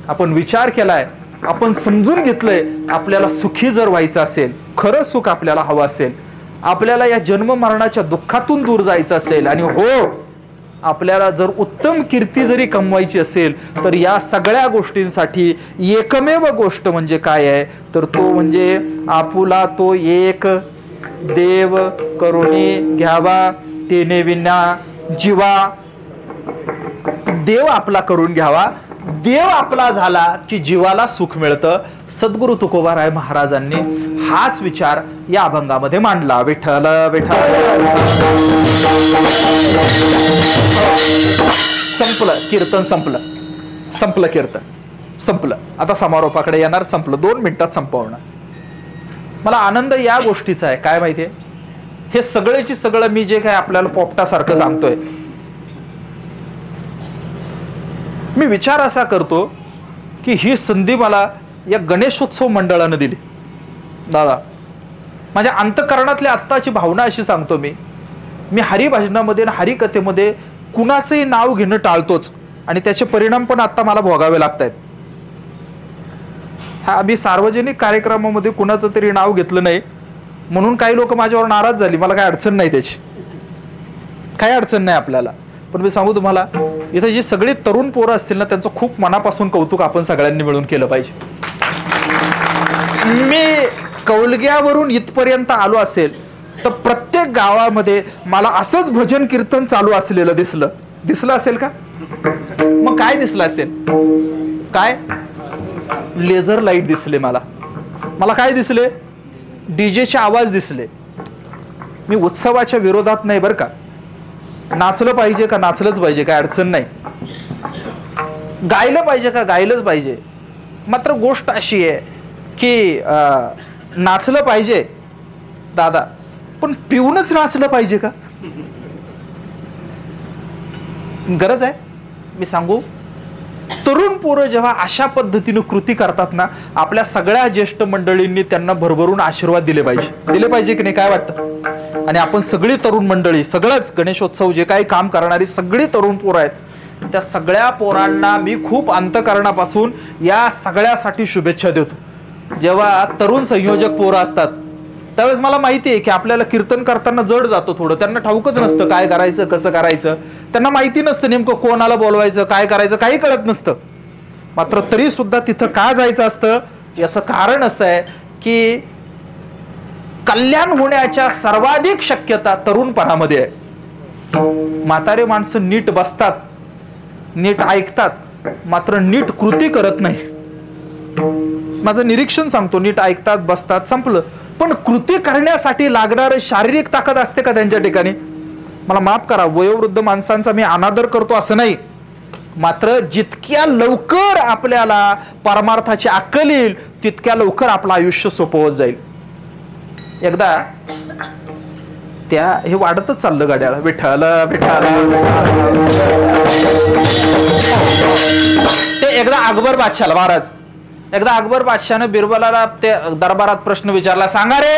आपण विचार केलाय, आपण समजून घेतलंय. आपल्याला सुखी जर व्हायचं असेल, खरं सुख आपल्याला हवं असेल, आपल्याला या जन्म मरणाच्या दुःखातून दूर जायचं असेल, आणि आपल्याला जर उत्तम कीर्ती जरी कमवायची असेल, तर या सगळ्या गोष्टींसाठी एकमेव गोष्ट म्हणजे काय आहे, तर तो म्हणजे आपुला तो एक देव करुणी घ्यावा, तेने विना जीवा. देव आपला करून घ्यावा. देव आपला झाला की जीवाला सुख मिळतं. सद्गुरु तुकोबाराय महाराजांनी हाच विचार या अभंगामध्ये मांडला. विठ्ठल विठ्ठल. संपलं कीर्तन, संपलं कीर्तन, संपलं. आता समारोपाकडे येणार. संपलं, 2 मिनिटात संपवणार. मला आनंद या गोष्टीचा आहे, काय माहितीये, हे सगळेची सगळं मी जे काय आपल्याला पोपटासारखं सांगतोय, मी विचार असा करतो की ही संधी मला या गणेशोत्सव मंडळानं दिली. दादा, माझ्या अंतःकरणातल्या आत्ताची भावना अशी सांगतो, मी हरिभजनामध्ये आणि हरिकथेमध्ये कुणाचंही नाव घेणं टाळतोच, आणि त्याचे परिणाम पण आता मला भोगावे लागत आहेत. आम्ही सार्वजनिक कार्यक्रमामध्ये कुणाचं तरी नाव घेतलं नाही म्हणून काही लोक माझ्यावर नाराज झाली. मला काही अडचण नाही, त्याची काही अडचण नाही आपल्याला. पण मी सांगू तुम्हाला, इथं जी सगळी तरुण पोरं असतील ना, त्यांचं खूप मनापासून कौतुक आपण सगळ्यांनी मिळून केलं पाहिजे. मी कौलग्यावरून इथपर्यंत आलो असेल तर प्रत्येक गावामध्ये मला असंच भजन कीर्तन चालू असलेलं दिसलं असेल का? मग काय दिसलं असेल? काय लेझर लाईट दिसले मला काय दिसले? डीजेचे आवाज दिसले. मी उत्सवाच्या विरोधात नाही बरं का. नाचलं पाहिजे का नाचलंच पाहिजे, काय अडचण नाही. गायलं पाहिजे का गायलंच पाहिजे. मात्र गोष्ट अशी आहे की नाचलं पाहिजे दादा, पण पिऊनच नाचलं पाहिजे का? गरज आहे. मी सांगू, तरुण पोरं जेव्हा अशा पद्धतीने कृती करतात ना, आपल्या सगळ्या ज्येष्ठ मंडळींनी त्यांना भरभरून आशीर्वाद दिले पाहिजे की नाही, काय वाटतं? आणि आपण सगळी तरुण मंडळी, सगळंच गणेशोत्सव जे काही काम करणारी सगळी तरुण पोरं आहेत, त्या सगळ्या पोरांना मी खूप अंतःकरणापासून या सगळ्यासाठी शुभेच्छा देतो. जेव्हा तरुण संयोजक पोरं असतात त्यावेळेस मला माहिती आहे की आपल्याला कीर्तन करताना जड जातो थोडं. त्यांना ठाऊकच नसतं काय करायचं, कसं करायचं. त्यांना माहिती नसतं नेमकं कोणाला बोलवायचं, काय करायचं, काही कळत नसतं. मात्र तरी सुद्धा तिथं का जायचं असतं, याचं कारण असं आहे की कल्याण होण्याच्या सर्वाधिक शक्यता तरुणपणामध्ये आहे. म्हातारे माणसं नीट बसतात, नीट ऐकतात, मात्र नीट कृती करत नाही. माझं निरीक्षण सांगतो, नीट ऐकतात, बसतात, संपलं. पण कृती करण्यासाठी लागणारी शारीरिक ताकद असते का त्यांच्या ठिकाणी? मला माफ करा, वयोवृद्ध माणसांचा मी अनादर करतो असं नाही, मात्र जितक्या लवकर आपल्याला परमार्थाची अक्कल येईल तितक्या लवकर आपलं आयुष्य सोपं होत जाईल. एकदा हे वाढतच चाललं गाड्याला, विठ्ठल विठ्ठल. ते एकदा अकबर बादशाला महाराज, एकदा अकबर बादशानं बिरबलाला ते दरबारात प्रश्न विचारला, सांगा रे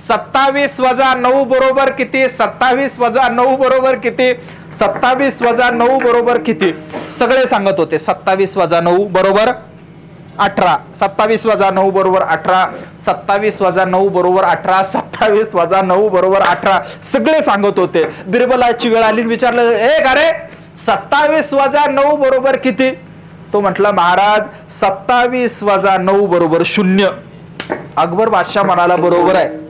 27 + 9 बरोबर किती? 27 + 9 बरोबर किती? 27 + 9 बरोबर किती? सगळे सांगत होते 27 + 9 बरोबर 18, 27 + 9 बरोबर 18, 27 + 9 बरोबर 18, 27 + 9 बरोबर 18, सगळे सांगत होते. बिरबलाची वेळ आली, विचारलं, ए का रे 27 + 9 बरोबर किती? तो म्हटला, महाराज 27 + 9 बरोबर 0. अकबर बादशाह म्हणाला, बरोबर आहे.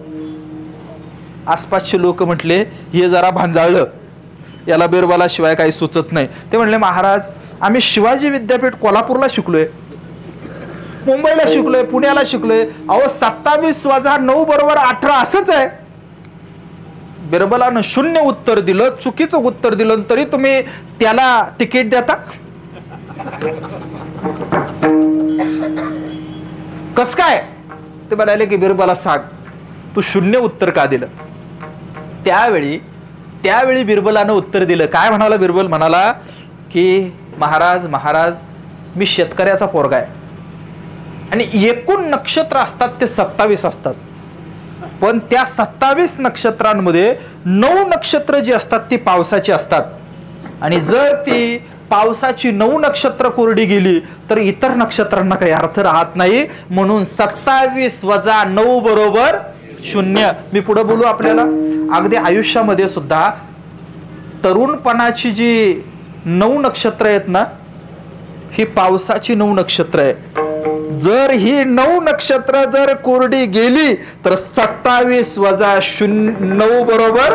आसपासचे लोक म्हटले, हे जरा भांजाळलं, याला बिरबला शिवाय काही सुचत नाही. ते म्हणले, महाराज आम्ही शिवाजी विद्यापीठ कोल्हापूरला शिकलोय, मुंबईला शिकलोय, पुण्याला शिकलोय, अहो 27 + 9 बरोबर 18 असंच आहे. बिरबलानं 0 उत्तर दिलं, चुकीचं उत्तर दिलं, तरी तुम्ही त्याला तिकीट देता? कस काय? ते म्हणाले की बिरबला सांग, तू 0 उत्तर का दिलं? त्यावेळी बिरबलानं उत्तर दिलं. काय म्हणाला बिरबल? म्हणाला की महाराज मी शेतकऱ्याचा पोरगा आहे आणि एकूण नक्षत्र असतात ते 27 असतात, पण त्या 27 नक्षत्रांमध्ये 9 नक्षत्र जी असतात ती पावसाची असतात, आणि जर ती पावसाची 9 नक्षत्र कोरडी गेली तर इतर नक्षत्रांना काही अर्थ राहत नाही. म्हणून 27 + 9 बरोबर 0. मी पुढे बोलू आपल्याला. अगदी आयुष्यामध्ये सुद्धा तरुणपणाची जी 9 नक्षत्र आहेत ना, ही पावसाची 9 नक्षत्र आहे. जर ही 9 नक्षत्र जर कोरडी गेली तर 27 + 9 बरोबर.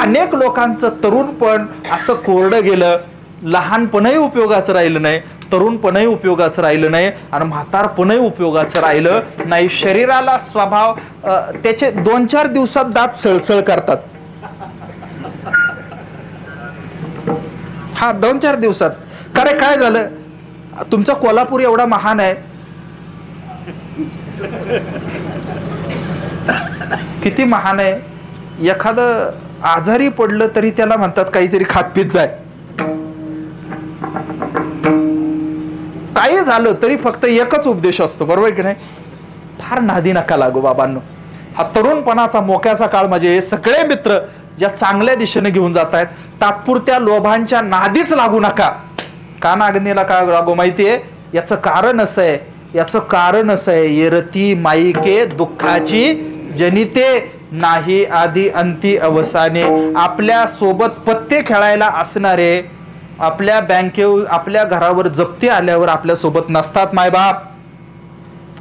अनेक लोकांचं तरुणपण असं कोरडं गेलं, लहानपणही उपयोगाचं राहिलं नाही, तरुणपणही उपयोगाचं राहिलं नाही, आणि म्हातारपणही उपयोगाचं राहिलं नाही. शरीराला स्वभाव त्याचे 2-4 दिवसात दात सळसळ करतात. हा 2-4 दिवसात. कारण काय झालं, तुमचा कोल्हापूर एवढा महान आहे, किती महान आहे. एखादं आजारी पडलं तरी त्याला म्हणतात काहीतरी खातपीत जाय, काही झालं तरी फक्त एकच उपदेश असतो, बरोबर की नाही? फार नादी नका लागू बाबांनो. हा तरुणपणाचा मोक्याचा काळ, म्हणजे हे सगळे मित्र ज्या चांगल्या दिशेने घेऊन जात आहेत, तात्पुरत्या लोभांच्या नादीच लागू नका. का नागणीला का लागू माहितीये? याचं कारण असं आहे, येरती माईके दुःखाची जनिते नाही आधी अंती अवसाने. आपल्या सोबत पत्ते खेळायला असणारे आपल्या आपल्या घरावर जप्ती आल्यावर आपल्या सोबत नसतात मायबाप.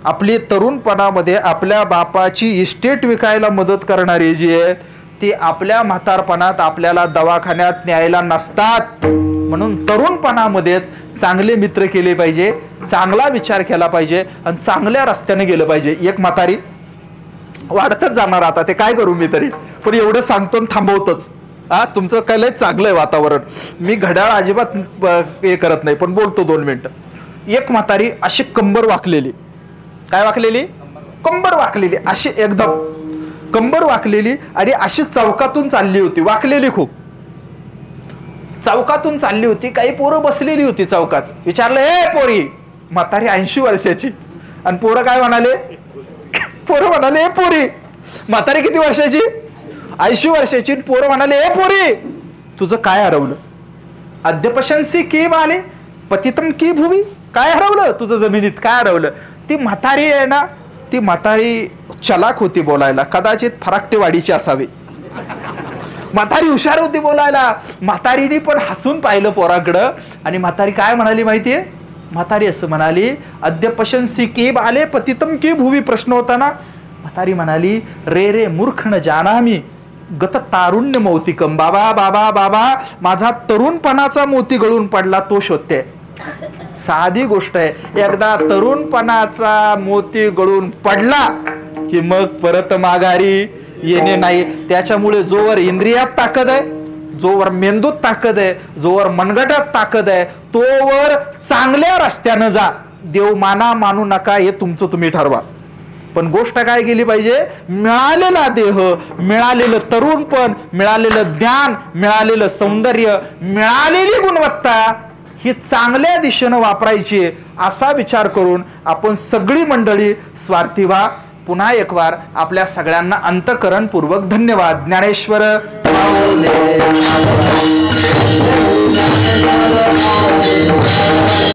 आपली तरुणपणामध्ये आपल्या बापाची इस्टेट विकायला मदत करणारी जी आहे ती आपल्या म्हातारपणात आपल्याला दवाखान्यात न्यायला नसतात. म्हणून तरुणपणामध्येच चांगले मित्र केले पाहिजे, चांगला विचार केला पाहिजे, आणि चांगल्या रस्त्याने गेलं पाहिजे. एक म्हातारी वाढतच जाणार, आता ते काय करू मी तरी, पण एवढं सांगतो थांबवतोच. तुमचं काय लय चांगलं आहे वातावरण, मी घड्याळ अजिबात हे करत नाही, पण बोलतो 2 मिनिटं. एक म्हातारी अशी कंबर वाकलेली, काय वाकलेली? कंबर वाकलेली, अशी एकदम कंबर वाकलेली, आणि अशी चौकातून चालली होती, वाकलेली खूप, चौकातून चालली होती. काही पोरं बसलेली होती चौकात. विचारलं, ए पोरी, म्हातारी 80 वर्षाची, आणि पोरं काय म्हणाले? पोरं म्हणाले, ए पोरी. म्हातारी किती वर्षाची? 80 वर्षाची. पोरं म्हणाले, ए पोरी, तुझं काय हरवलं? अद्यपशंसी की बाले पतितम की भूमी. काय हरवलं तुझं जमिनीत? काय हरवलं? ती म्हातारी आहे ना, ती म्हातारी चलाक होती बोलायला, कदाचित फराकटेवाडीची असावी. म्हातारी हुशार होती बोलायला. म्हातारीने पण हसून पाहिलं पोराकडं, आणि म्हातारी काय म्हणाली माहितीये? म्हातारी असं म्हणाली, अद्यपशंसी की बाले पतितम की भूमी. प्रश्न होता ना, म्हातारी म्हणाली, रे रे मूर्ख न जाना मी गत तारुण्य मौतिकम, बाबा बाबा बाबा माझा तरुणपणाचा मोती गळून पडला तो शोधते. साधी गोष्ट आहे, एकदा तरुणपणाचा मोती गळून पडला की मग परत माघारी येणे नाही. त्याच्यामुळे जोवर इंद्रियात ताकद आहे, जोवर मेंदूत ताकद आहे, जोवर मनगटात ताकद आहे, तोवर चांगल्या रस्त्यानं जा. देव माना मानू नका हे तुमचं तुम्ही ठरवा. पण गोष्ट काय केली पाहिजे, मिळालेला देह, मिळालेलं तरुणपण, मिळालेलं ज्ञान, मिळालेलं सौंदर्य, मिळालेली गुणवत्ता ही चांगल्या दिशेनं वापरायची असा विचार करून आपण सगळी मंडळी स्वार्थी व्हा. पुन्हा एक वार आपल्या सगळ्यांना अंतःकरणपूर्वक धन्यवाद. ज्ञानेश्वर